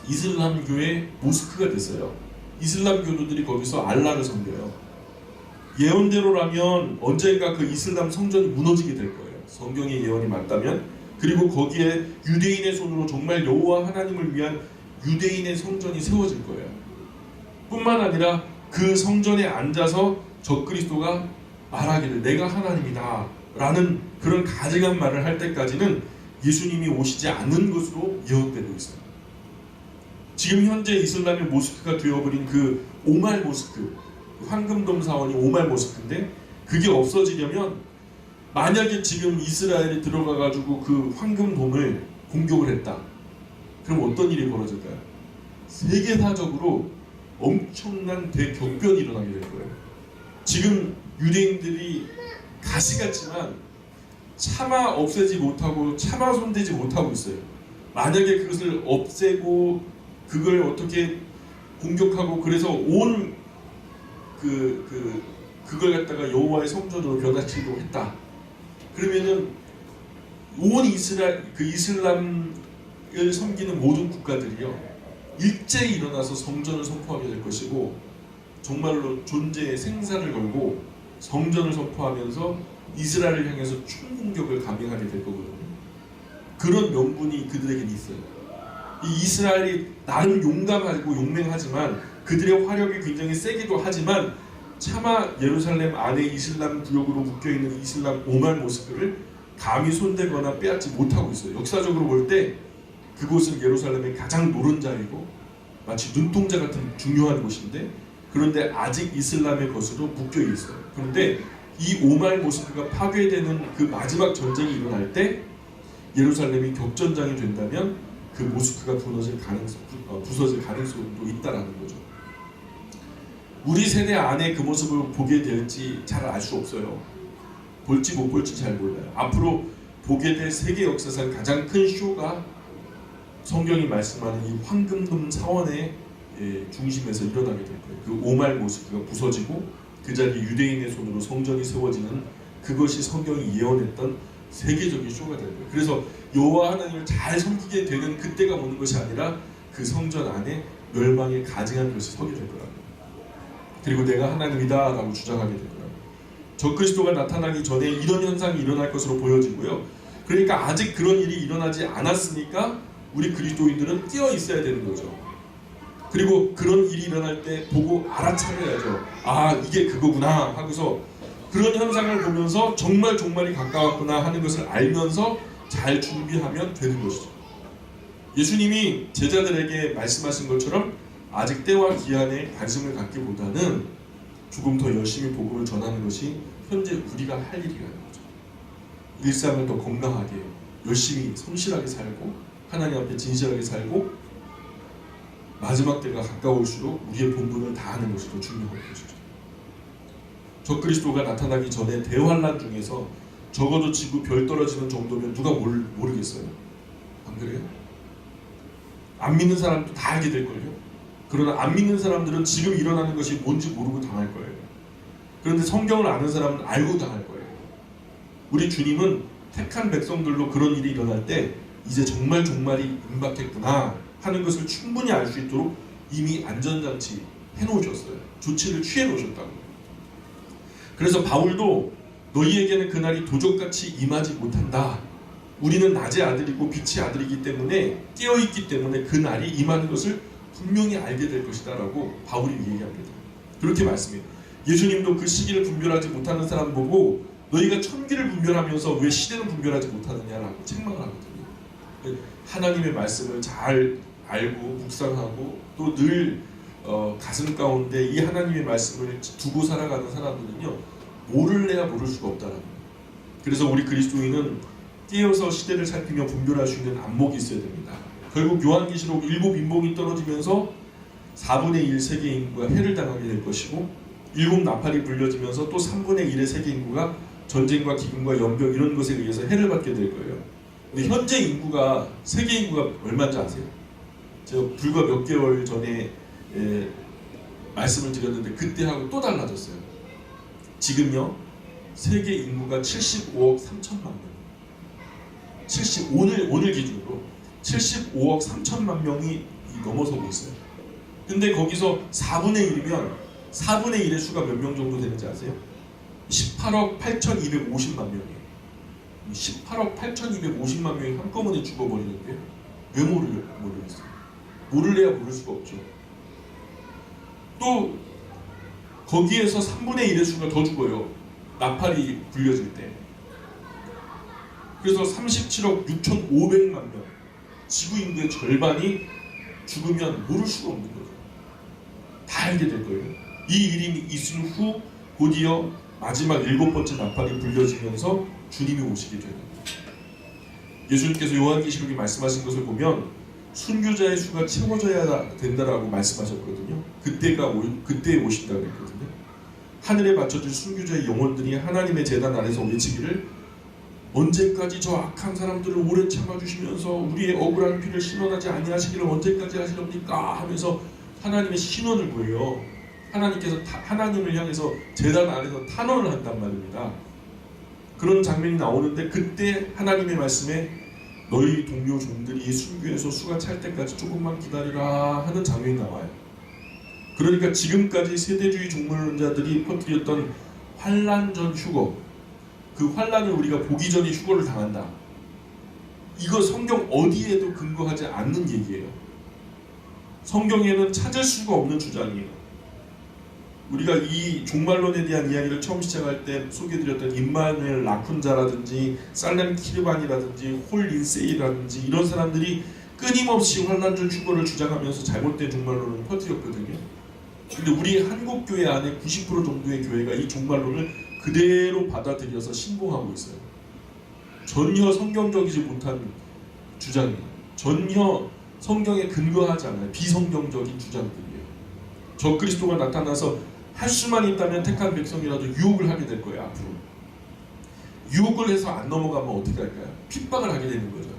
이슬람교의 모스크가 됐어요. 이슬람 교도들이 거기서 알라를 섬겨요. 예언대로라면 언젠가 그 이슬람 성전이 무너지게 될 거예요. 성경의 예언이 맞다면. 그리고 거기에 유대인의 손으로 정말 여호와 하나님을 위한 유대인의 성전이 세워질 거예요. 뿐만 아니라 그 성전에 앉아서 적그리스도가 말하기를 내가 하나님이다 라는 그런 가증한 말을 할 때까지는 예수님이 오시지 않는 것으로 예언되고 있어요. 지금 현재 이슬람의 모스크가 되어버린 그 오말 모스크, 황금돔 사원이 오말 모스크인데 그게 없어지려면 만약에 지금 이스라엘이 들어가가지고 그 황금돔을 공격을 했다. 그럼 어떤 일이 벌어질까요? 세계사적으로 엄청난 대격변이 일어나게 될 거예요. 지금 유대인들이 가시 같지만 차마 없애지 못하고 차마 손대지 못하고 있어요. 만약에 그것을 없애고 그걸 어떻게 공격하고 그래서 그걸 갖다가 여호와의 성전으로 변화시키려고 했다. 그러면은 온 이슬람을 섬기는 모든 국가들이요 일제히 일어나서 성전을 선포하게 될 것이고 정말로 존재의 생사를 걸고 성전을 선포하면서 이스라엘을 향해서 총공격을 감행하게 될 거거든요. 그런 명분이 그들에게는 있어요. 이 이스라엘이 나름 용감하고 용맹하지만 그들의 화력이 굉장히 세기도 하지만 차마 예루살렘 안에 이슬람 구역으로 묶여있는 이슬람 오말 모스크를 감히 손대거나 빼앗지 못하고 있어요. 역사적으로 볼 때 그곳은 예루살렘의 가장 노른자이고 마치 눈동자 같은 중요한 곳인데 그런데 아직 이슬람의 것으로 묶여 있어요. 그런데 이 오말 모스크가 파괴되는 그 마지막 전쟁이 일어날 때 예루살렘이 격전장이 된다면 그 모스크가 부서질 가능성도 있다라는 거죠. 우리 세대 안에 그 모습을 보게 될지 잘 알 수 없어요. 볼지 못 볼지 잘 몰라요. 앞으로 보게 될 세계 역사상 가장 큰 쇼가 성경이 말씀하는 이 황금돔 사원의 중심에서 일어나게 될 거예요. 그 오말 모스크가 부서지고 그 자리에 유대인의 손으로 성전이 세워지는 그것이 성경이 예언했던 세계적인 쇼가 될 거예요. 그래서 여호와 하나님을 잘 섬기게 되는 그때가 오는 것이 아니라 그 성전 안에 멸망에 가증한 것이 서게 될 거라고. 그리고 내가 하나님이다 라고 주장하게 될 거라고. 적그리스도가 나타나기 전에 이런 현상이 일어날 것으로 보여지고요. 그러니까 아직 그런 일이 일어나지 않았으니까 우리 그리스도인들은 뛰어 있어야 되는 거죠. 그리고 그런 일이 일어날 때 보고 알아차려야죠. 아, 이게 그거구나 하고서 그런 현상을 보면서 정말 종말이 가까웠구나 하는 것을 알면서 잘 준비하면 되는 것이죠. 예수님이 제자들에게 말씀하신 것처럼 아직 때와 기한에 관심을 갖기보다는 조금 더 열심히 복음을 전하는 것이 현재 우리가 할 일이라는 거죠. 일상을 더 건강하게 열심히 성실하게 살고 하나님 앞에 진실하게 살고 마지막 때가 가까울수록 우리의 본분을 다하는 것이 더 중요한 것이죠. 적그리스도가 나타나기 전에 대환란 중에서 적어도 지구 별 떨어지는 정도면 누가 모르겠어요? 안 그래요? 안 믿는 사람도 다 알게 될걸요? 그러나 안 믿는 사람들은 지금 일어나는 것이 뭔지 모르고 당할 거예요. 그런데 성경을 아는 사람은 알고 당할 거예요. 우리 주님은 택한 백성들로 그런 일이 일어날 때 이제 정말 종말이 임박했구나 하는 것을 충분히 알 수 있도록 이미 안전장치 해놓으셨어요. 조치를 취해놓으셨다고. 그래서 바울도 너희에게는 그날이 도적같이 임하지 못한다. 우리는 낮의 아들이고 빛의 아들이기 때문에 깨어있기 때문에 그날이 임하는 것을 분명히 알게 될 것이다 라고 바울이 얘기합니다. 그렇게 말씀해요. 예수님도 그 시기를 분별하지 못하는 사람 보고 너희가 천기를 분별하면서 왜 시대는 분별하지 못하느냐라고 책망을 하거든요. 하나님의 말씀을 잘 알고 묵상하고 또 늘 가슴 가운데 이 하나님의 말씀을 두고 살아가는 사람들은요 모를래야 모를 수가 없다라는 거예요. 그래서 우리 그리스도인은 깨어서 시대를 살피며 분별할 수 있는 안목이 있어야 됩니다. 결국 요한계시록 7 인봉이 떨어지면서 4분의 1 세계 인구가 해를 당하게 될 것이고 7 나팔이 불려지면서 또 3분의 1의 세계 인구가 전쟁과 기근과 연병 이런 것에 의해서 해를 받게 될 거예요. 근데 현재 인구가 세계 인구가 얼마인지 아세요? 제가 불과 몇 개월 전에 말씀을 드렸는데 그때하고 또 달라졌어요. 지금요 세계 인구가 75억 3천만 명. 오늘 기준으로 75억 3천만 명이 넘어서고 있어요. 근데 거기서 4분의 1이면 4분의 1의 수가 몇 명 정도 되는지 아세요? 18억 8,250만 명이에요. 18억 8,250만 명이 한꺼번에 죽어버리는데 왜 모르겠어요? 모를래야 모를 수가 없죠. 또 거기에서 3분의 1의 수가 더 죽어요. 나팔이 불려질 때. 그래서 37억 6,500만 명, 지구 인구의 절반이 죽으면 모를 수가 없는 거죠. 다 알게 될 거예요. 이 일이 있은 후 곧이어 마지막 7번째 나팔이 불려지면서 주님이 오시게 되는 거예요. 예수님께서 요한계시록에 말씀하신 것을 보면 순교자의 수가 채워져야 된다라고 말씀하셨거든요. 그때에 오신다고 했거든요. 하늘에 바쳐질 순교자의 영혼들이 하나님의 제단 아래서 외치기를 언제까지 저 악한 사람들을 오래 참아주시면서 우리의 억울한 피를 신원하지 아니하시기를 언제까지 하시렵니까 하면서 하나님의 신원을 보여요. 하나님께서 하나님을 향해서 제단 아래서 탄원을 한단 말입니다. 그런 장면이 나오는데 그때 하나님의 말씀에 너희 동료 종들이 순교해서 수가 찰 때까지 조금만 기다리라 하는 장면이 나와요. 그러니까 지금까지 세대주의 종말론자들이 퍼뜨렸던 환란 전 휴거, 그 환란을 우리가 보기 전에 휴거를 당한다. 이거 성경 어디에도 근거하지 않는 얘기예요. 성경에는 찾을 수가 없는 주장이에요. 우리가 이 종말론에 대한 이야기를 처음 시작할 때 소개해드렸던 임마누엘 라쿤자라든지 살렘 키르반이라든지 홀 인세이라든지 이런 사람들이 끊임없이 환란 전 휴거를 주장하면서 잘못된 종말론을 퍼뜨렸거든요. 근데 우리 한국 교회 안에 90% 정도의 교회가 이 종말론을 그대로 받아들여서 신봉하고 있어요. 전혀 성경적이지 못한 주장이에요. 전혀 성경에 근거하지 않아요. 비성경적인 주장들이에요. 저 그리스도가 나타나서 할 수만 있다면 택한 백성이라도 유혹을 하게 될 거예요. 앞으로 유혹을 해서 안 넘어가면 어떻게 할까요? 핍박을 하게 되는 거죠.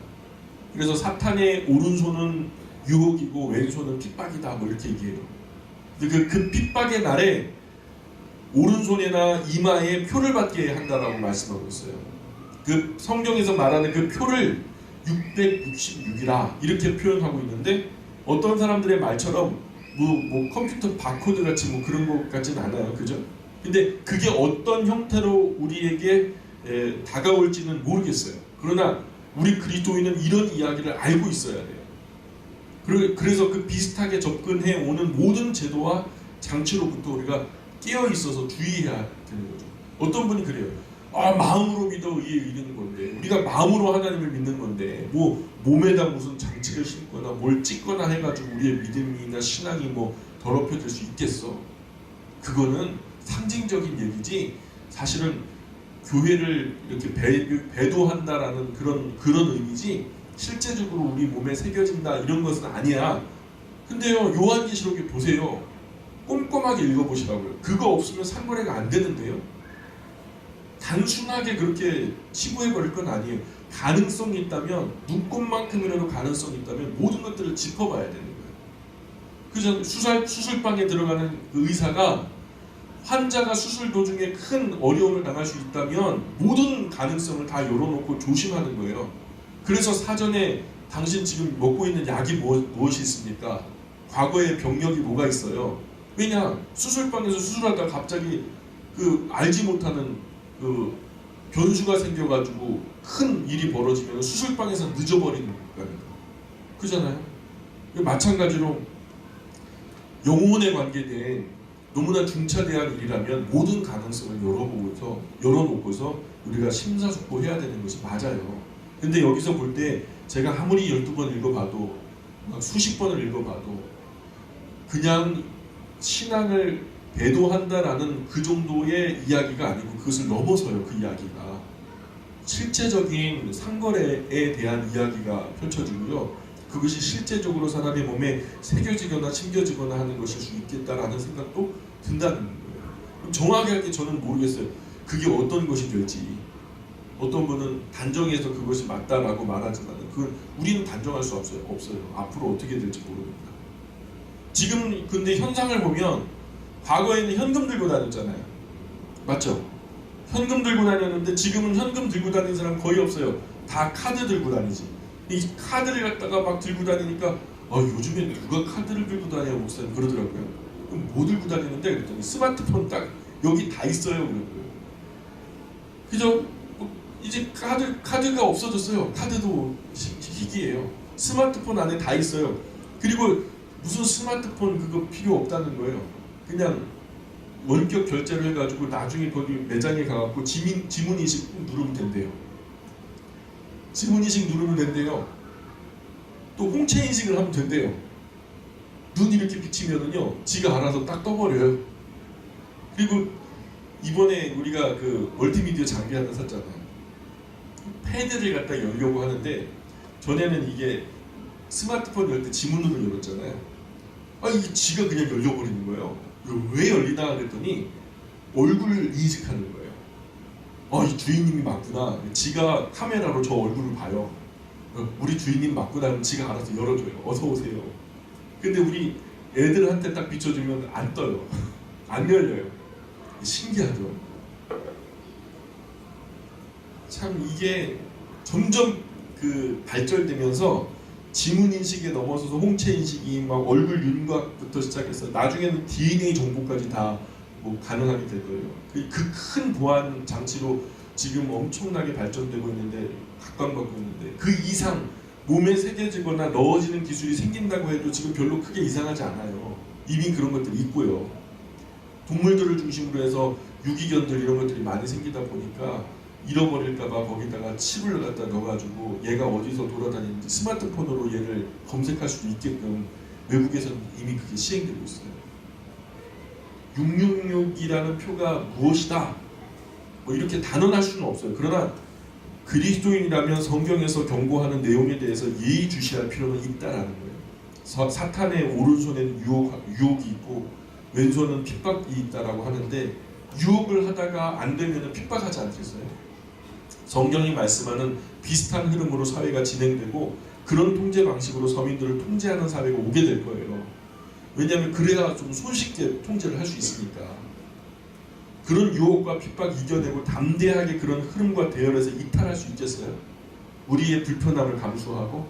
그래서 사탄의 오른손은 유혹이고 왼손은 핍박이다 뭐 이렇게 얘기해요. 그 핍박의 날에 오른손이나 이마에 표를 받게 한다라고 말씀하고 있어요. 그 성경에서 말하는 그 표를 666이라 이렇게 표현하고 있는데 어떤 사람들의 말처럼 뭐 컴퓨터 바코드 같이 뭐 그런 것 같진 않아요. 그죠? 근데 그게 어떤 형태로 우리에게 다가올지는 모르겠어요. 그러나 우리 그리스도인은 이런 이야기를 알고 있어야 돼요. 그래서 그 비슷하게 접근해 오는 모든 제도와 장치로부터 우리가 깨어 있어서 주의해야 되는 거죠. 어떤 분이 그래요. 마음으로 믿어 의에 이르는 건데 우리가 마음으로 하나님을 믿는 건데 뭐 몸에다 무슨 장치를 신거나 뭘 찍거나 해가지고 우리의 믿음이나 신앙이 뭐 더럽혀질 수 있겠어. 그거는 상징적인 얘기지 사실은 교회를 이렇게 배도한다라는 그런 의미지 실제적으로 우리 몸에 새겨진다 이런 것은 아니야. 근데요 요한계시록에 보세요. 꼼꼼하게 읽어보시라고요. 그거 없으면 상거래가 안 되는데요. 단순하게 그렇게 치부해버릴 건 아니에요. 가능성이 있다면 눈꽃만큼이라도 가능성이 있다면 모든 것들을 짚어봐야 되는 거예요. 그죠? 수술방에 들어가는 그 의사가 환자가 수술 도중에 큰 어려움을 당할 수 있다면 모든 가능성을 다 열어놓고 조심하는 거예요. 그래서 사전에 당신 지금 먹고 있는 약이 무엇이 있습니까? 과거의 병력이 뭐가 있어요? 왜냐? 수술방에서 수술하다가 갑자기 그 알지 못하는 그 변수가 생겨가지고 큰 일이 벌어지면 수술방에서 늦어버리는 거니까. 그잖아요? 마찬가지로 영혼에 관계된 너무나 중차대한 일이라면 모든 가능성을 열어놓고서 우리가 심사숙고해야 되는 것이 맞아요. 근데 여기서 볼 때 제가 아무리 12번 읽어봐도 막 수십 번을 읽어봐도 그냥 신앙을 배도한다라는 그 정도의 이야기가 아니고 그것을 넘어서요. 그 이야기가 실제적인 상거래에 대한 이야기가 펼쳐지고요. 그것이 실제적으로 사람의 몸에 새겨지거나 심겨지거나 하는 것일 수 있겠다라는 생각도 든다는 거예요. 정확하게 저는 모르겠어요. 그게 어떤 것이 될지. 어떤 분은 단정해서 그것이 맞다라고 말하지만 그건 우리는 단정할 수 없어요. 앞으로 어떻게 될지 모릅니다. 지금 근데 현상을 보면 과거에는 현금 들고 다녔잖아요. 맞죠? 현금 들고 다녔는데 지금은 현금 들고 다니는 사람 거의 없어요. 다 카드 들고 다니지. 이 카드를 갖다가 막 들고 다니니까 요즘에 누가 카드를 들고 다녀요 목사님 그러더라고요. 그럼 뭐 들고 다니는데 그랬더니 스마트폰 딱 여기 다 있어요 그러고요. 그죠? 이제 카드가 없어졌어요. 카드도 희귀해요. 스마트폰 안에 다 있어요. 그리고 무슨 스마트폰 그거 필요 없다는 거예요. 그냥 원격 결제를 해가지고 나중에 거기 매장에 가갖고 지문인식 누르면 된대요. 지문인식 누르면 된대요. 또 홍채인식을 하면 된대요. 눈 이렇게 비치면은요 지가 알아서 딱 떠버려요. 그리고 이번에 우리가 그 멀티미디어 장비 하나 샀잖아요. 패드를 갖다 열려고 하는데 전에는 이게 스마트폰 열 때 지문으로 열었잖아요. 이게 지가 그냥 열려버리는 거예요. 왜 열리나 그랬더니 얼굴을 인식하는 거예요. 이 주인님이 맞구나. 지가 카메라로 저 얼굴을 봐요. 우리 주인님 맞구나 하면 지가 알아서 열어줘요. 어서 오세요. 근데 우리 애들한테 딱 비춰주면 안 떠요. 안 열려요. 신기하죠. 참 이게 점점 그 발전되면서 지문인식에 넘어서서 홍채인식이 막 얼굴 윤곽부터 시작해서 나중에는 DNA 정보까지 다 뭐 가능하게 될 거예요. 그 큰 보안 장치로 지금 엄청나게 발전되고 있는데 각광받고 있는데 그 이상 몸에 새겨지거나 넣어지는 기술이 생긴다고 해도 지금 별로 크게 이상하지 않아요. 이미 그런 것들이 있고요. 동물들을 중심으로 해서 유기견들 이런 것들이 많이 생기다 보니까 잃어버릴까봐 거기다가 칩을 갖다 넣어가지고 얘가 어디서 돌아다니는지 스마트폰으로 얘를 검색할 수도 있게끔 외국에서는 이미 그게 시행되고 있어요. 666이라는 표가 무엇이다 뭐 이렇게 단언할 수는 없어요. 그러나 그리스도인이라면 성경에서 경고하는 내용에 대해서 예의주시할 필요는 있다라는 거예요. 사탄의 오른손에는 유혹이 있고 왼손은 핍박이 있다라고 하는데 유혹을 하다가 안 되면 핍박하지 않겠어요? 성경이 말씀하는 비슷한 흐름으로 사회가 진행되고 그런 통제 방식으로 서민들을 통제하는 사회가 오게 될 거예요. 왜냐하면 그래야 좀 손쉽게 통제를 할 수 있으니까. 그런 유혹과 핍박 이겨내고 담대하게 그런 흐름과 대열에서 이탈할 수 있겠어요? 우리의 불편함을 감수하고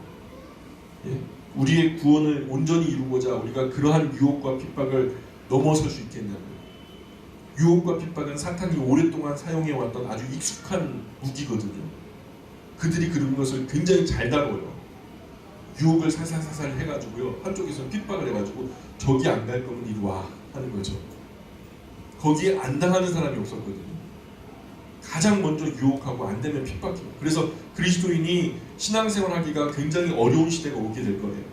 우리의 구원을 온전히 이루고자 우리가 그러한 유혹과 핍박을 넘어설 수 있겠냐고요. 유혹과 핍박은 사탄이 오랫동안 사용해왔던 아주 익숙한 무기거든요. 그들이 그런 것을 굉장히 잘 다뤄요. 유혹을 살살살살 해가지고요. 한쪽에서 핍박을 해가지고 저기 안 갈 거면 이리 와 하는 거죠. 거기에 안 당하는 사람이 없었거든요. 가장 먼저 유혹하고 안 되면 핍박해요. 그래서 그리스도인이 신앙생활 하기가 굉장히 어려운 시대가 오게 될 거예요.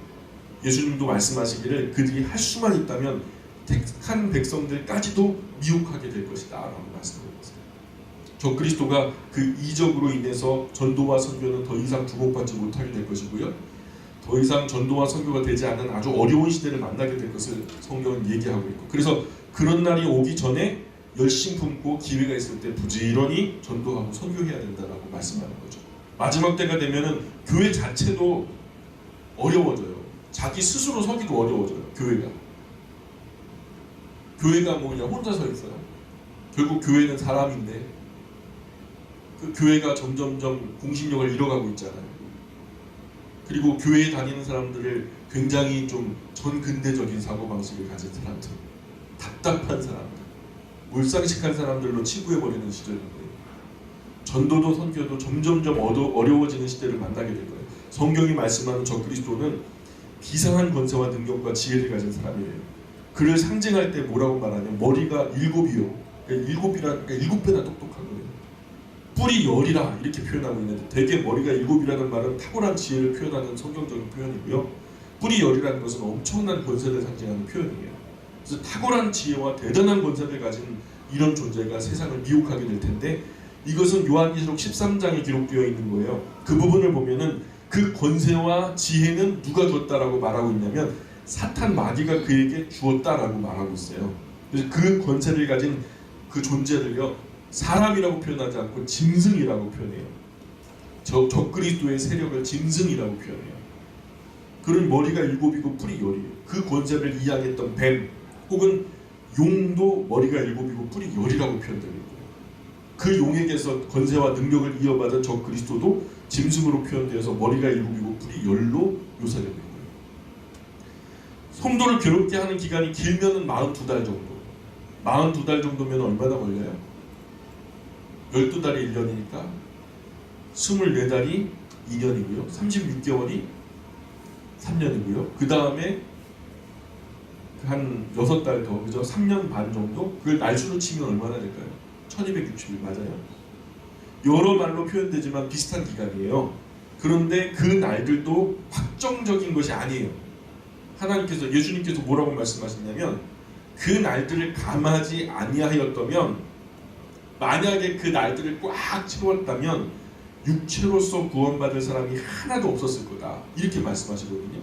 예수님도 말씀하시기를 그들이 할 수만 있다면 택한 백성들까지도 미혹하게 될 것이다 라고 말씀하셨어요. 저 그리스도가 그 이적으로 인해서 전도와 선교는 더 이상 주목받지 못하게 될 것이고요. 더 이상 전도와 선교가 되지 않는 아주 어려운 시대를 만나게 될 것을 성경은 얘기하고 있고, 그래서 그런 날이 오기 전에 열심 품고 기회가 있을 때 부지런히 전도하고 선교해야 된다라고 말씀하는 거죠. 마지막 때가 되면은 교회 자체도 어려워져요. 자기 스스로 서기도 어려워져요. 교회가 뭐 그냥 혼자 서 있어요. 결국 교회는 사람인데 그 교회가 점점점 공신력을 잃어가고 있잖아요. 그리고 교회에 다니는 사람들을 굉장히 좀 전근대적인 사고방식을 가진 사람들, 답답한 사람들, 몰상식한 사람들로 치부해버리는 시절인데 전도도 선교도 점점점 어려워지는 시대를 만나게 될 거예요. 성경이 말씀하는 저 그리스도는 비상한 권세와 능력과 지혜를 가진 사람이에요. 그를 상징할 때 뭐라고 말하냐면 머리가 7이요. 그러니까 7배나 똑똑하거든요. 뿔이 10이라 이렇게 표현하고 있는데 대개 머리가 7이라는 말은 탁월한 지혜를 표현하는 성경적인 표현이고요. 뿔이 10이라는 것은 엄청난 권세를 상징하는 표현이에요. 그래서 탁월한 지혜와 대단한 권세를 가진 이런 존재가 세상을 미혹하게 될 텐데 이것은 요한계시록 13장에 기록되어 있는 거예요. 그 부분을 보면은 그 권세와 지혜는 누가 줬다라고 말하고 있냐면 사탄 마귀가 그에게 주었다라고 말하고 있어요. 그래서 그 권세를 가진 그 존재를요 사람이라고 표현하지 않고 짐승이라고 표현해요. 저 그리스도의 세력을 짐승이라고 표현해요. 그런 머리가 7이고 뿔이 10이에요. 그 권세를 이양했던 뱀 혹은 용도 머리가 7이고 뿔이 10이라고 표현되는 거예요. 그 용에게서 권세와 능력을 이어받은 저 그리스도도 짐승으로 표현되어서 머리가 7이고 뿔이 10로 묘사되는 거예요. 성도를 괴롭게 하는 기간이 길면은 42달 정도. 42달 정도면 얼마나 걸려요? 12달이 1년이니까 24달이 2년이고요. 36개월이 3년이고요. 그 다음에 한 6달 더, 그죠? 3년 반 정도? 그걸 날수로 치면 얼마나 될까요? 1260일 맞아요. 여러 말로 표현되지만 비슷한 기간이에요. 그런데 그 날들도 확정적인 것이 아니에요. 하나님께서, 예수님께서 뭐라고 말씀하셨냐면 그 날들을 감하지 아니하였다면 만약에 그 날들을 꽉 채웠다면 육체로서 구원받을 사람이 하나도 없었을 거다. 이렇게 말씀하시거든요.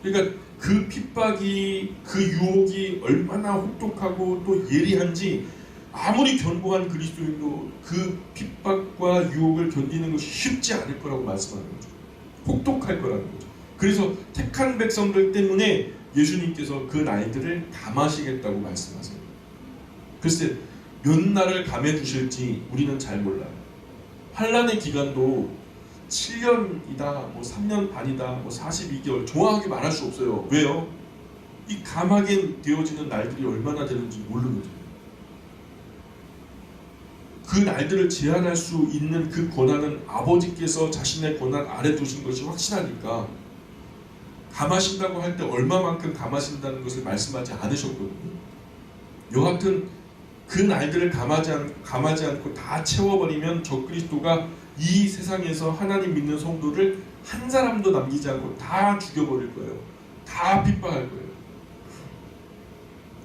그러니까 그 핍박이, 그 유혹이 얼마나 혹독하고 또 예리한지 아무리 견고한 그리스도인도 그 핍박과 유혹을 견디는 것이 쉽지 않을 거라고 말씀하는 거죠. 혹독할 거라는 거죠. 그래서 택한 백성들 때문에 예수님께서 그 나이들을 감하시겠다고 말씀하세요. 글쎄 몇 날을 감해 주실지 우리는 잘 몰라요. 환난의 기간도 7년이다, 뭐 3년 반이다, 뭐 42개월 정확하게 말할 수 없어요. 왜요? 이 감하게 되어지는 날들이 얼마나 되는지 모르거든요. 그 날들을 제한할 수 있는 그 권한은 아버지께서 자신의 권한 아래 두신 것이 확실하니까 감하신다고 할 때 얼마만큼 감하신다는 것을 말씀하지 않으셨거든요. 여하튼 그 날들을 감하지 않고 다 채워버리면 적그리스도가 이 세상에서 하나님 믿는 성도를 한 사람도 남기지 않고 다 죽여버릴 거예요. 다 핍박할 거예요.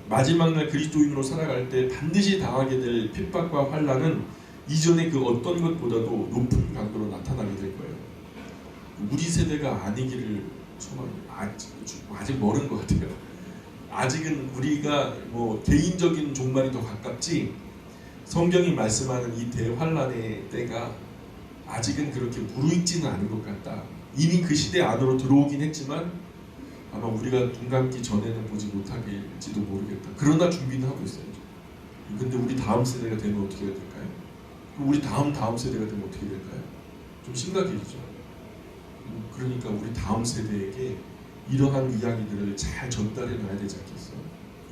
마지막 날 그리스도인으로 살아갈 때 반드시 당하게 될 핍박과 환난은 이전의 그 어떤 것보다도 높은 강도로 나타나게 될 거예요. 우리 세대가 아니기를 소망합니다. 아직 멀은 것 같아요. 아직은 우리가 뭐 개인적인 종말이 더 가깝지 성경이 말씀하는 이 대환란의 때가 아직은 그렇게 무르익지는 않은 것 같다. 이미 그 시대 안으로 들어오긴 했지만 아마 우리가 눈 감기 전에는 보지 못하길지도 모르겠다. 그러나 준비는 하고 있어요. 근데 우리 다음 세대가 되면 어떻게 해야 될까요? 우리 다음 세대가 되면 어떻게 될까요? 좀 심각해지죠. 그러니까 우리 다음 세대에게 이러한 이야기들을 잘 전달해 놔야 되지 않겠어요?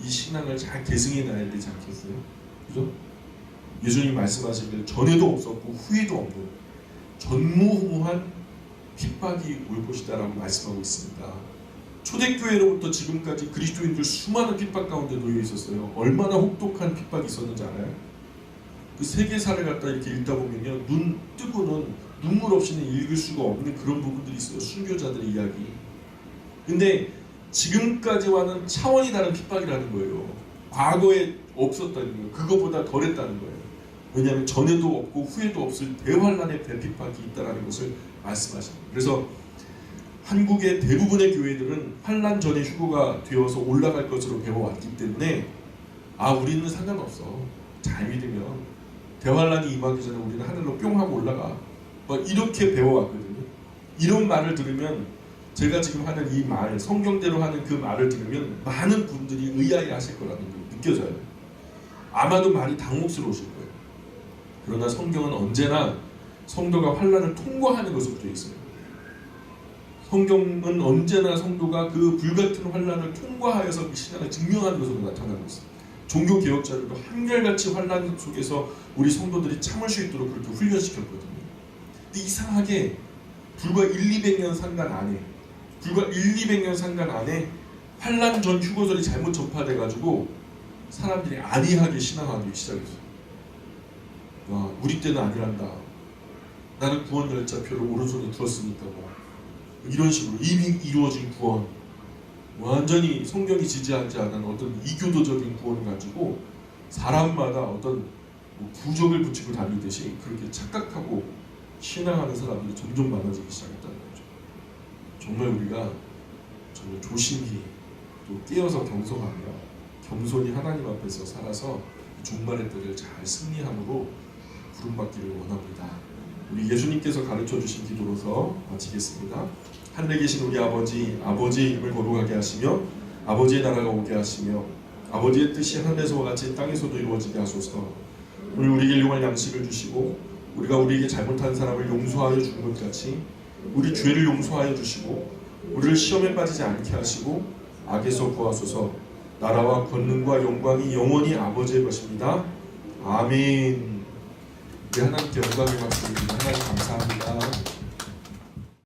이 신앙을 잘 계승해 놔야 되지 않겠어요? 그죠? 예수님 말씀하시길 전에도 없었고 후에도 없는 전무후무한 핍박이 올 것이다라고 말씀하고 있습니다. 초대교회로부터 지금까지 그리스도인들 수많은 핍박 가운데 놓여 있었어요. 얼마나 혹독한 핍박이 있었는지 알아요? 그 세계사를 갖다 이렇게 읽다 보면요, 눈 뜨고는 눈물 없이는 읽을 수가 없는 그런 부분들이 있어요. 순교자들의 이야기. 근데 지금까지와는 차원이 다른 핍박이라는 거예요. 과거에 없었다는 거예요. 그거보다 덜했다는 거예요. 왜냐하면 전에도 없고 후에도 없을 대환란의 대핍박이 있다는 것을 말씀하십니다. 그래서 한국의 대부분의 교회들은 환란 전에 휴거가 되어서 올라갈 것으로 배워왔기 때문에 우리는 상관없어. 잘 믿으면 대환란이 임하기 전에 우리는 하늘로 뿅 하고 올라가. 이렇게 배워왔거든요. 이런 말을 들으면 제가 지금 하는 이 말, 성경대로 하는 그 말을 들으면 많은 분들이 의아해 하실 거라는 게 느껴져요. 아마도 많이 당혹스러우실 거예요. 그러나 성경은 언제나 성도가 환란을 통과하는 것으로 되어 있어요. 성경은 언제나 성도가 그 불같은 환란을 통과하여서 그 신앙을 증명하는 것으로 나타나고 있습니다. 종교개혁자들도 한결같이 환란 속에서 우리 성도들이 참을 수 있도록 그렇게 훈련시켰거든요. 근데 이상하게 불과 1-200년 상간 안에 환란 전 휴거설이 잘못 전파돼가지고 사람들이 안이하게 신앙하기 시작했어요. 우리 때는 아니란다. 나는 구원 열차표를 오른손에 두었으니까 이런 식으로 이미 이루어진 구원, 완전히 성경이 지지하지 않은 어떤 이교도적인 구원을 가지고 사람마다 어떤 부적을 붙이고 다니듯이 그렇게 착각하고 신앙하는 사람들이 점점 많아지기 시작했다는 거죠. 정말 우리가 정말 조심히 또 깨어서 경성하며 겸손히 하나님 앞에서 살아서 종말의 때를 잘 승리함으로 부름받기를 원합니다. 우리 예수님께서 가르쳐 주신 기도로서 마치겠습니다. 하늘에 계신 우리 아버지의 이름을 거룩하게 하시며 아버지의 나라가 오게 하시며 아버지의 뜻이 하늘에서와 같이 땅에서도 이루어지게 하소서. 오늘 우리에게 일용할 양식을 주시고 우리가 우리에게 잘못한 사람을 용서하여 준 것 같이 우리 죄를 용서하여 주시고 우리를 시험에 빠지지 않게 하시고 악에서 구하소서. 나라와 권능과 영광이 영원히 아버지의 것입니다. 아멘. 우리 하나님께 영광을 받습니다. 하나님 감사합니다.